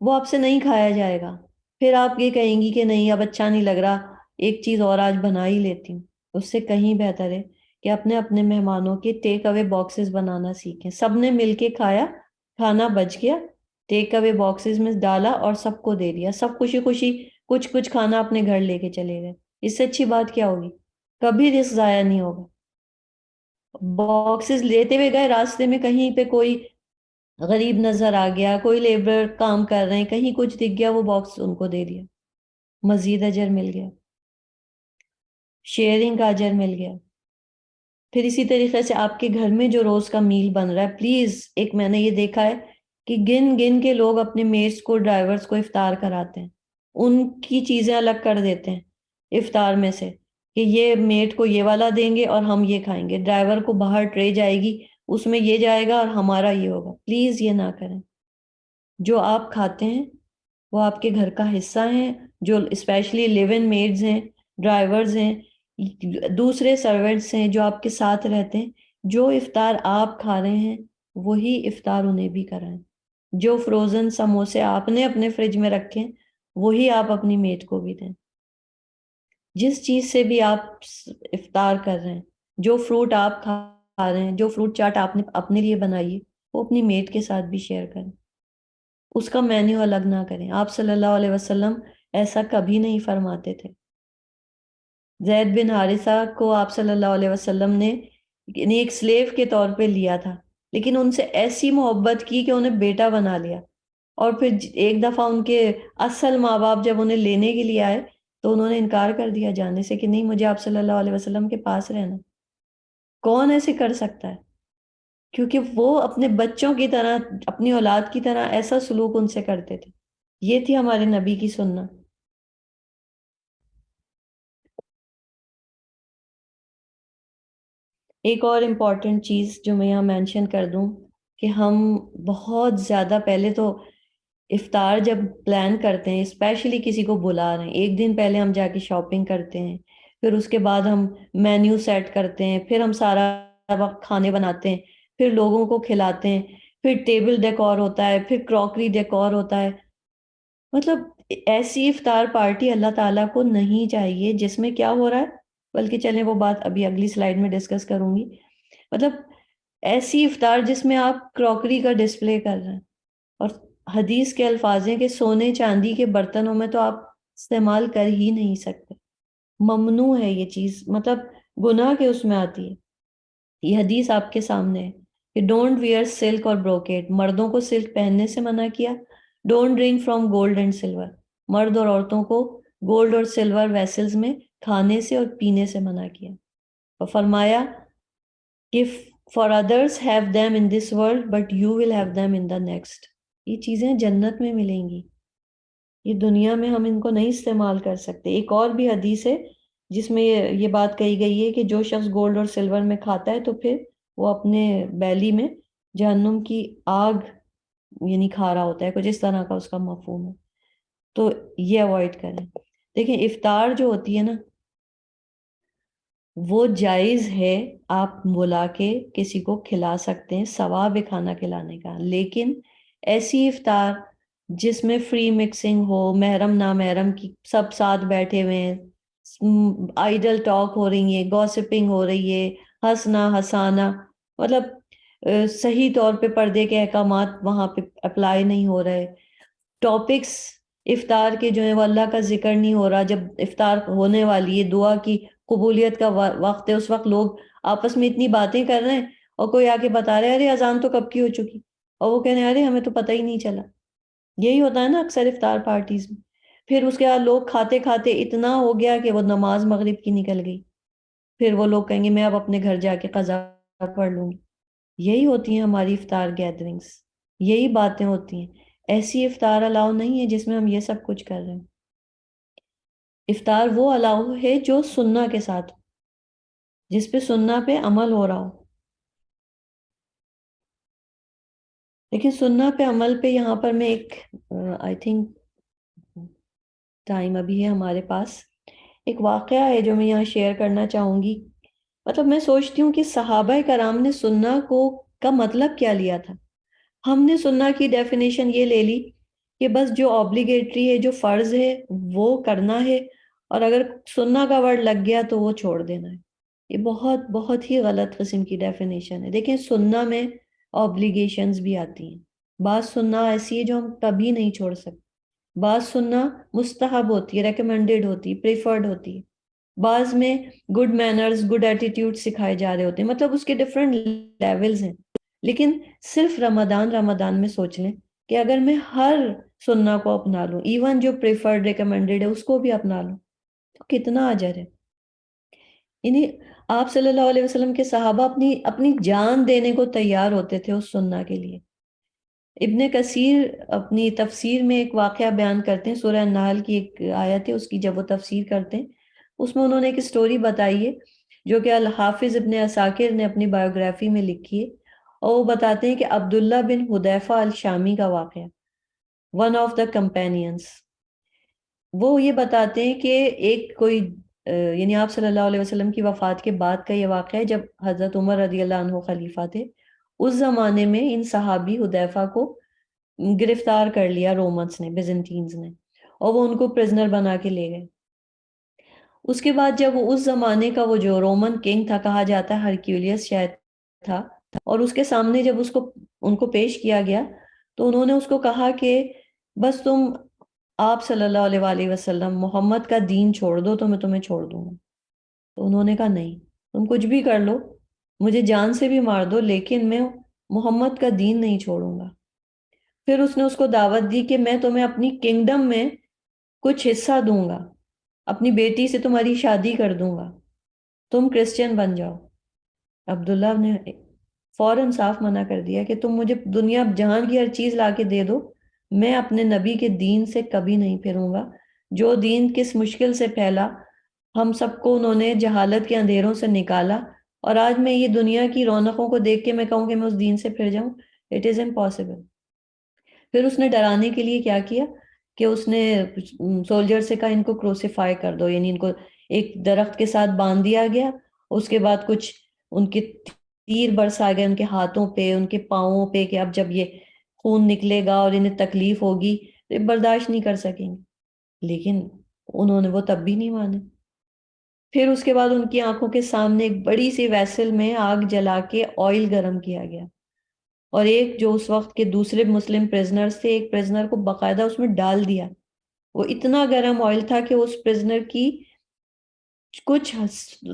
وہ آپ سے نہیں کھایا جائے گا۔ پھر آپ یہ کہیں گی کہ نہیں اب اچھا نہیں لگ رہا، ایک چیز اور آج بنا ہی لیتی ہوں۔ اس سے کہیں بہتر ہے کہ اپنے اپنے مہمانوں کے ٹیک اوے باکسز بنانا سیکھیں، سب نے مل کے کھایا، کھانا بچ گیا، ٹیک اوے باکسز میں ڈالا اور سب کو دے دیا، سب خوشی خوشی کچھ کچھ کھانا اپنے گھر لے کے چلے گئے۔ اس سے اچھی بات کیا ہوگی؟ کبھی رزق ضائع نہیں ہوگا۔ باکسز لیتے ہوئے گئے، راستے میں کہیں پہ کوئی غریب نظر آ گیا، کوئی لیبر کام کر رہے ہیں، کہیں کچھ دکھ گیا، وہ باکس ان کو دے دیا، مزید اجر مل گیا، شیئرنگ کا اجر مل گیا۔ پھر اسی طریقے سے آپ کے گھر میں جو روز کا میل بن رہا ہے، پلیز، ایک میں نے یہ دیکھا ہے کہ گن گن کے لوگ اپنے میٹس کو، ڈرائیورز کو افطار کراتے ہیں، ان کی چیزیں الگ کر دیتے ہیں افطار میں سے کہ یہ میٹ کو یہ والا دیں گے اور ہم یہ کھائیں گے، ڈرائیور کو باہر ٹرے جائے گی اس میں یہ جائے گا اور ہمارا یہ ہوگا۔ پلیز یہ نہ کریں، جو آپ کھاتے ہیں وہ آپ کے گھر کا حصہ ہیں، جو اسپیشلی لیو ان میڈز ہیں، ڈرائیورز ہیں، دوسرے سرونٹس ہیں جو آپ کے ساتھ رہتے ہیں، جو افطار آپ کھا رہے ہیں وہی افطار انہیں بھی کرائیں۔ جو فروزن سموسے آپ نے اپنے فریج میں رکھیں وہی آپ اپنی میٹ کو بھی دیں۔ جس چیز سے بھی آپ افطار کر رہے ہیں، جو فروٹ آپ کھا رہے ہیں، جو فروٹ چاٹ آپ نے اپنے لیے بنائی ہے، وہ اپنی میٹ کے ساتھ بھی شیئر کریں، اس کا مینیو الگ نہ کریں۔ آپ صلی اللہ علیہ وسلم ایسا کبھی نہیں فرماتے تھے۔ زید بن حارثہ کو آپ صلی اللہ علیہ وسلم نے یعنی ایک سلیو کے طور پہ لیا تھا، لیکن ان سے ایسی محبت کی کہ انہیں بیٹا بنا لیا، اور پھر ایک دفعہ ان کے اصل ماں باپ جب انہیں لینے کے لیے آئے تو انہوں نے انکار کر دیا جانے سے کہ نہیں، مجھے آپ صلی اللہ علیہ وسلم کے پاس رہنا۔ کون ایسے کر سکتا ہے؟ کیونکہ وہ اپنے بچوں کی طرح، اپنی اولاد کی طرح ایسا سلوک ان سے کرتے تھے۔ یہ تھی ہمارے نبی کی سنت۔ ایک اور امپورٹنٹ چیز جو میں یہاں مینشن کر دوں کہ ہم بہت زیادہ پہلے تو افطار جب پلان کرتے ہیں، اسپیشلی کسی کو بلا رہے ہیں، ایک دن پہلے ہم جا کے شاپنگ کرتے ہیں، پھر اس کے بعد ہم مینیو سیٹ کرتے ہیں، پھر ہم سارا وقت کھانے بناتے ہیں، پھر لوگوں کو کھلاتے ہیں، پھر ٹیبل ڈیکور ہوتا ہے، پھر کراکری ڈیکور ہوتا ہے۔ مطلب ایسی افطار پارٹی اللہ تعالیٰ کو نہیں چاہیے جس میں کیا ہو رہا ہے، بلکہ چلیں وہ بات ابھی اگلی سلائیڈ میں ڈسکس کروں گی۔ مطلب ایسی افطار جس میں آپ کراکری کا ڈسپلے کر رہے ہیں، اور حدیث کے الفاظ ہیں کہ سونے چاندی کے برتنوں میں تو آپ استعمال کر ہی نہیں سکتے، ممنوع ہے یہ چیز، مطلب گناہ کے اس میں آتی ہے۔ یہ حدیث آپ کے سامنے ہے کہ ڈونٹ ویئر سلک اور بروکیٹ، مردوں کو سلک پہننے سے منع کیا، don't drink from gold and silver, مرد اور عورتوں کو گولڈ اور سلور ویسلز میں کھانے سے اور پینے سے منع کیا، اور فرمایا کہ for others have them in this world but you will have them in the next۔ یہ چیزیں جنت میں ملیں گی، یہ دنیا میں ہم ان کو نہیں استعمال کر سکتے۔ ایک اور بھی حدیث ہے جس میں یہ بات کہی گئی ہے کہ جو شخص گولڈ اور سلور میں کھاتا ہے تو پھر وہ اپنے بیلی میں جہنم کی آگ یعنی کھا رہا ہوتا ہے، کچھ اس طرح کا اس کا مفہوم ہے، تو یہ اوائڈ کریں۔ دیکھیں افطار جو ہوتی ہے نا وہ جائز ہے، آپ بلا کے کسی کو کھلا سکتے ہیں، ثواب ہے کھانا کھلانے کا، لیکن ایسی افطار جس میں فری مکسنگ ہو، محرم نامحرم کی سب ساتھ بیٹھے ہوئے ہیں، آئیڈل ٹاک ہو رہی ہے، گوسپنگ ہو رہی ہے، ہنسنا ہسانا، مطلب صحیح طور پہ پردے کے احکامات وہاں پہ اپلائی نہیں ہو رہے، ٹاپکس افطار کے جو ہیں وہ اللہ کا ذکر نہیں ہو رہا، جب افطار ہونے والی ہے، دعا کی قبولیت کا وقت ہے، اس وقت لوگ آپس میں اتنی باتیں کر رہے ہیں اور کوئی آ کے بتا رہے ارے اذان تو کب کی ہو چکی، اور وہ کہنے ارے ہمیں تو پتہ ہی نہیں چلا۔ یہی ہوتا ہے نا اکثر افطار پارٹیز میں۔ پھر اس کے بعد لوگ کھاتے کھاتے اتنا ہو گیا کہ وہ نماز مغرب کی نکل گئی، پھر وہ لوگ کہیں گے میں اب اپنے گھر جا کے قضا پڑھ لوں گی۔ یہی ہوتی ہیں ہماری افطار گیدرنگز، یہی باتیں ہوتی ہیں. ایسی افطار الاؤ نہیں ہے جس میں ہم یہ سب کچھ کر رہے ہیں. افطار وہ الاؤ ہے جو سننا کے ساتھ، جس پہ سننا پہ عمل ہو رہا ہو. لیکن سننا پہ عمل پہ یہاں پر میں ایک آئی تھنک ٹائم ابھی ہے ہمارے پاس، ایک واقعہ ہے جو میں یہاں شیئر کرنا چاہوں گی. مطلب میں سوچتی ہوں کہ صحابہ کرام نے سننا کو کا مطلب کیا لیا تھا. ہم نے سننا کی ڈیفینیشن یہ لے لی کہ بس جو آبلیگیٹری ہے، جو فرض ہے وہ کرنا ہے، اور اگر سننا کا ورڈ لگ گیا تو وہ چھوڑ دینا ہے. یہ بہت بہت ہی غلط قسم کی ڈیفینیشن ہے. دیکھیں سننا میں آبلیگیشنز بھی آتی ہیں. بات سننا ایسی ہے جو ہم کبھی نہیں چھوڑ سکتے. بات سننا مستحب ہوتی ہے، ریکمینڈیڈ ہوتی ہے، پریفرڈ ہوتی ہے. بعض میں گڈ مینرز، گڈ ایٹیٹیوڈ سکھائے جا رہے ہوتے ہیں. مطلب اس کے ڈفرینٹ لیولز ہیں. لیکن صرف رمضان میں سوچ لیں کہ اگر میں ہر سننا کو اپنا لوں، ایون جو پریفرڈ ریکمینڈیڈ ہے اس کو بھی اپنا لوں، تو کتنا اجر ہے. یعنی آپ صلی اللہ علیہ وسلم کے صحابہ اپنی جان دینے کو تیار ہوتے تھے اس سننا کے لیے. ابن کثیر اپنی تفسیر میں ایک واقعہ بیان کرتے ہیں، سورہ النحل کی ایک آیت ہے اس کی، جب وہ تفسیر کرتے ہیں اس میں انہوں نے ایک سٹوری بتائی ہے جو کہ الحافظ ابن عساکر نے اپنی بایوگرافی میں لکھی ہے. اور وہ بتاتے ہیں کہ عبداللہ بن حذیفہ الشامی کا واقعہ، ون آف دا کمپینینز. وہ یہ بتاتے ہیں کہ ایک کوئی یعنی آپ صلی اللہ علیہ وسلم کی وفات کے بعد کا یہ واقعہ ہے، جب حضرت عمر رضی اللہ عنہ خلیفہ تھے. اس زمانے میں ان صحابی حذیفہ کو گرفتار کر لیا رومنس نے، بیزنٹینز نے، اور وہ ان کو پرزنر بنا کے لے گئے. اس کے بعد جب وہ اس زمانے کا وہ جو رومن کنگ تھا، کہا جاتا ہے ہرکیولیس شاید تھا، اور اس کے سامنے جب ان کو پیش کیا گیا تو انہوں نے اس کو کہا کہ بس تم آپ صلی اللہ علیہ وآلہ وسلم محمد کا دین چھوڑ دو تو میں تمہیں چھوڑ دوں گا. تو انہوں نے کہا نہیں، تم کچھ بھی کر لو، مجھے جان سے بھی مار دو، لیکن میں محمد کا دین نہیں چھوڑوں گا. پھر اس نے اس کو دعوت دی کہ میں تمہیں اپنی کنگڈم میں کچھ حصہ دوں گا، اپنی بیٹی سے تمہاری شادی کر دوں گا، تم کرسچن بن جاؤ. عبداللہ نے فوراً صاف منع کر دیا کہ تم مجھے دنیا جہان کی ہر چیز لا کے دے دو، میں اپنے نبی کے دین سے کبھی نہیں پھروں گا. جو دین کس مشکل سے پھیلا، ہم سب کو انہوں نے جہالت کے اندھیروں سے نکالا، اور آج میں یہ دنیا کی رونقوں کو دیکھ کے میں کہوں کہ میں اس دین سے پھر جاؤں، اٹ از امپاسبل. پھر اس نے ڈرانے کے لیے کیا کیا کہ اس نے سولجر سے کہا ان کو کروسیفائی کر دو، یعنی ان کو ایک درخت کے ساتھ باندھ دیا گیا. اس کے بعد کچھ ان کے تیر برسا گئے ان کے ہاتھوں پہ، ان کے پاؤں پہ، کہ اب جب یہ خون نکلے گا اور انہیں تکلیف ہوگی تو یہ برداشت نہیں کر سکیں گے. لیکن انہوں نے وہ تب بھی نہیں مانے. پھر اس کے بعد ان کی آنکھوں کے سامنے ایک بڑی سی ویسل میں آگ جلا کے آئل گرم کیا گیا، اور ایک جو اس وقت کے دوسرے مسلم پریزنرز تھے، ایک پریزنر کو باقاعدہ اس میں ڈال دیا. وہ اتنا گرم آئل تھا کہ اس پریزنر کی کچھ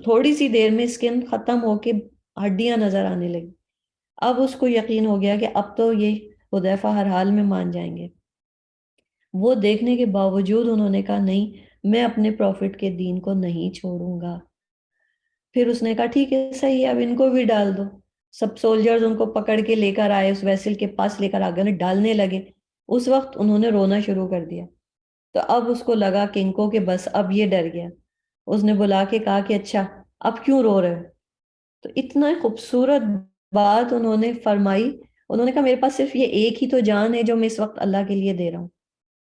تھوڑی سی دیر میں اسکن ختم ہو کے ہڈیاں نظر آنے لگی. اب اس کو یقین ہو گیا کہ اب تو یہ حذیفہ ہر حال میں مان جائیں گے. وہ دیکھنے کے باوجود انہوں نے کہا نہیں، میں اپنے پروفٹ کے دین کو نہیں چھوڑوں گا. پھر اس نے کہا ٹھیک ہے صحیح ہے، اب ان کو بھی ڈال دو. سب سولجرز ان کو پکڑ کے لے کر آئے، اس ویسل کے پاس لے کر آگے ڈالنے لگے. اس وقت انہوں نے رونا شروع کر دیا. تو اب اس کو لگا کنگ کو کہ بس اب یہ ڈر گیا. اس نے بلا کے کہا کہ اچھا اب کیوں رو رہے ہو؟ تو اتنا خوبصورت بات انہوں نے فرمائی. انہوں نے کہا میرے پاس صرف یہ ایک ہی تو جان ہے جو میں اس وقت اللہ کے لیے دے رہا ہوں.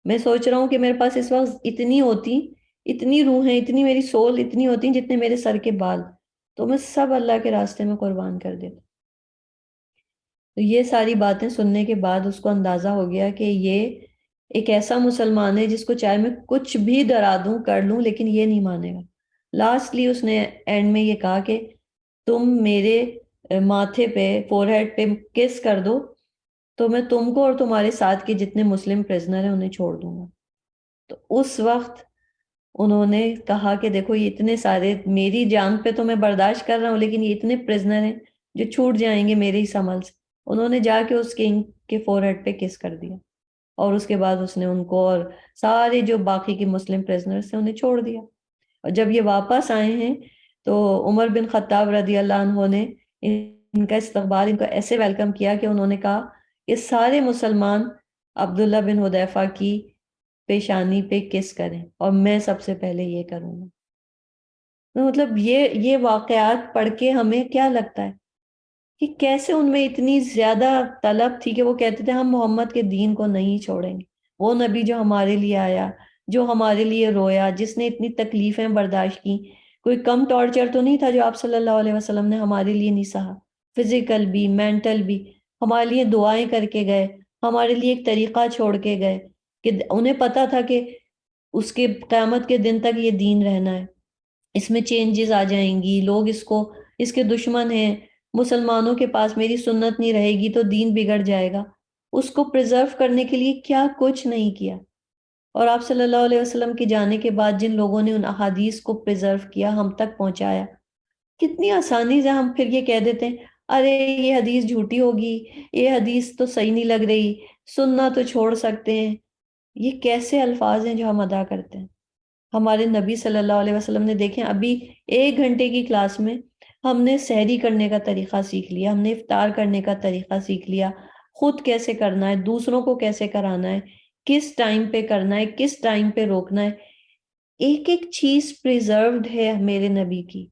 میں سوچ رہا ہوں کہ میرے پاس اس وقت اتنی ہوتی، اتنی روحیں، اتنی میری سول اتنی ہوتی جتنے میرے سر کے بال، تو میں سب اللہ کے راستے میں قربان کر دیتا. تو یہ ساری باتیں سننے کے بعد اس کو اندازہ ہو گیا کہ یہ ایک ایسا مسلمان ہے جس کو چاہے میں کچھ بھی ڈرا دوں کر لوں لیکن یہ نہیں مانے گا. لاسٹلی اس نے اینڈ میں یہ کہا کہ تم میرے ماتھے پہ، فور ہیڈ پہ کس کر دو تو میں تم کو اور تمہارے ساتھ کے جتنے مسلم پریزنر ہیں انہیں چھوڑ دوں گا. تو اس وقت انہوں نے کہا کہ دیکھو یہ اتنے سارے، میری جان پہ تو میں برداشت کر رہا ہوں لیکن یہ اتنے پریزنر ہیں جو چھوٹ جائیں گے میرے ہی عمل سے. انہوں نے جا کے اس کنگ کے فور ہیڈ پہ کس کر دیا، اور اس کے بعد اس نے ان کو اور سارے جو باقی کے مسلم پریزنرز تھے انہیں چھوڑ دیا. اور جب یہ واپس آئے ہیں تو عمر بن خطاب رضی اللہ عنہ نے ان کا استقبال، ان کو ایسے ویلکم کیا کہ انہوں نے کہا کہ سارے مسلمان عبداللہ بن حذیفہ کی پیشانی پہ کس کریں اور میں سب سے پہلے یہ کروں گا۔ تو مطلب یہ واقعات پڑھ کے ہمیں کیا لگتا ہے کہ کیسے ان میں اتنی زیادہ طلب تھی کہ وہ کہتے تھے ہم محمد کے دین کو نہیں چھوڑیں گے، وہ نبی جو ہمارے لیے آیا، جو ہمارے لیے رویا، جس نے اتنی تکلیفیں برداشت کی، کوئی کم ٹارچر تو نہیں تھا جو آپ صلی اللہ علیہ وسلم نے ہمارے لیے نہیں سہا، فزیکل بھی مینٹل بھی، ہمارے لیے دعائیں کر کے گئے، ہمارے لیے ایک طریقہ چھوڑ کے گئے کہ انہیں پتا تھا کہ اس کے قیامت کے دن تک یہ دین رہنا ہے، اس میں چینجز آ جائیں گی، لوگ اس کے دشمن ہیں، مسلمانوں کے پاس میری سنت نہیں رہے گی تو دین بگڑ جائے گا، اس کو پریزرو کرنے کے لیے کیا کچھ نہیں کیا۔ اور آپ صلی اللہ علیہ وسلم کے جانے کے بعد جن لوگوں نے ان احادیث کو پریزرو کیا، ہم تک پہنچایا، کتنی آسانی سے ہم پھر یہ کہہ دیتے ہیں ارے یہ حدیث جھوٹی ہوگی، یہ حدیث تو صحیح نہیں لگ رہی، سننا تو چھوڑ سکتے ہیں۔ یہ کیسے الفاظ ہیں جو ہم ادا کرتے ہیں؟ ہمارے نبی صلی اللہ علیہ وسلم نے، دیکھیں ابھی 1 گھنٹے کی کلاس میں ہم نے سحری کرنے کا طریقہ سیکھ لیا، ہم نے افطار کرنے کا طریقہ سیکھ لیا، خود کیسے کرنا ہے، دوسروں کو کیسے کرانا ہے، کس ٹائم پہ کرنا ہے، کس ٹائم پہ روکنا ہے، ایک ایک چیز پریزروڈ ہے میرے نبی کی،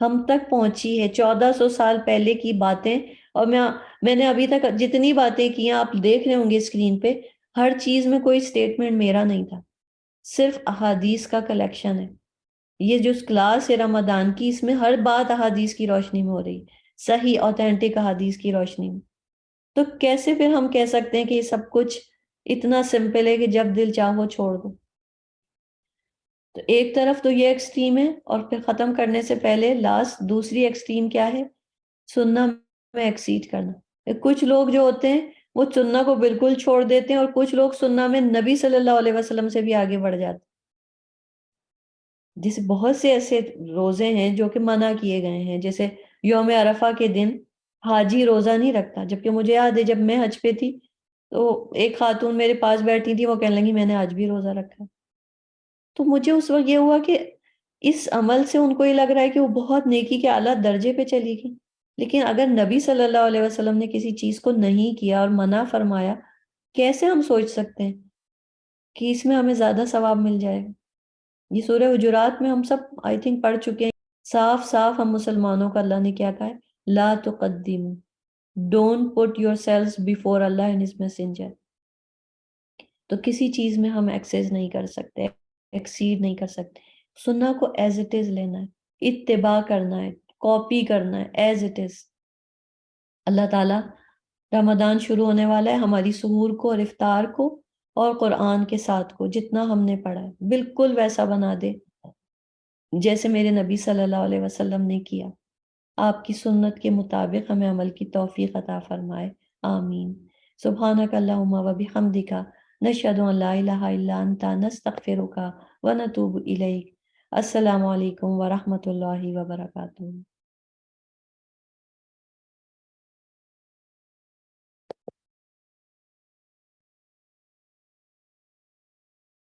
ہم تک پہنچی ہے 1400 سال پہلے کی باتیں۔ اور میں نے ابھی تک جتنی باتیں کی ہیں آپ دیکھ رہے ہوں گے اسکرین پہ، ہر چیز میں کوئی سٹیٹمنٹ میرا نہیں تھا، صرف احادیث کا کلیکشن ہے۔ یہ جو کلاس ہے رمضان کی، اس میں ہر بات احادیث کی روشنی میں ہو رہی، صحیح اوتھینٹک احادیث کی روشنی میں۔ تو کیسے پھر ہم کہہ سکتے ہیں کہ یہ سب کچھ اتنا سمپل ہے کہ جب دل چاہو چھوڑ دو؟ تو ایک طرف تو یہ ایکسٹریم ہے، اور پھر ختم کرنے سے پہلے لاسٹ دوسری ایکسٹریم کیا ہے؟ سننا میں ایکسیڈ کرنا۔ کچھ لوگ جو ہوتے ہیں وہ سننا کو بالکل چھوڑ دیتے ہیں، اور کچھ لوگ سننا میں نبی صلی اللہ علیہ وسلم سے بھی آگے بڑھ جاتے ہیں۔ جیسے بہت سے ایسے روزے ہیں جو کہ منع کیے گئے ہیں، جیسے یوم عرفہ کے دن حاجی روزہ نہیں رکھتا، جبکہ مجھے یاد ہے جب میں حج پہ تھی تو ایک خاتون میرے پاس بیٹھی تھی، وہ کہنے لگی میں نے آج بھی روزہ رکھا۔ تو مجھے اس وقت یہ ہوا کہ اس عمل سے ان کو یہ لگ رہا ہے کہ وہ بہت نیکی کے اعلیٰ درجے پہ چلی گئی، لیکن اگر نبی صلی اللہ علیہ وسلم نے کسی چیز کو نہیں کیا اور منع فرمایا، کیسے ہم سوچ سکتے ہیں کہ اس میں ہمیں زیادہ ثواب مل جائے گا؟ یہ سورہ حجرات میں ہم سب آئی تھنک پڑھ چکے ہیں، صاف صاف ہم مسلمانوں کا اللہ نے کیا کہا ہے، لا تقدموا، don't put yourselves before Allah and his messenger. تو کسی چیز میں ہم ایکسیس نہیں کر سکتے، ایکسیڈ نہیں کر سکتے، سننا کو ایز اٹ از لینا ہے، اتباع کرنا ہے، کاپی کرنا ہے ایز اٹ از۔ اللہ تعالیٰ رمضان شروع ہونے والا ہے، ہماری سحور کو اور افطار کو اور قرآن کے ساتھ کو جتنا ہم نے پڑھا ہے بالکل ویسا بنا دے جیسے میرے نبی صلی اللہ علیہ وسلم نے کیا۔ آپ کی سنت کے مطابق ہمیں عمل کی توفیق عطا فرمائے، آمین۔ سبحانک اللہم و بحمدک، نشہد ان لا الہ الا انت، نستغفرک و نتوب الیک۔ السلام علیکم ورحمۃ اللہ وبرکاتہ۔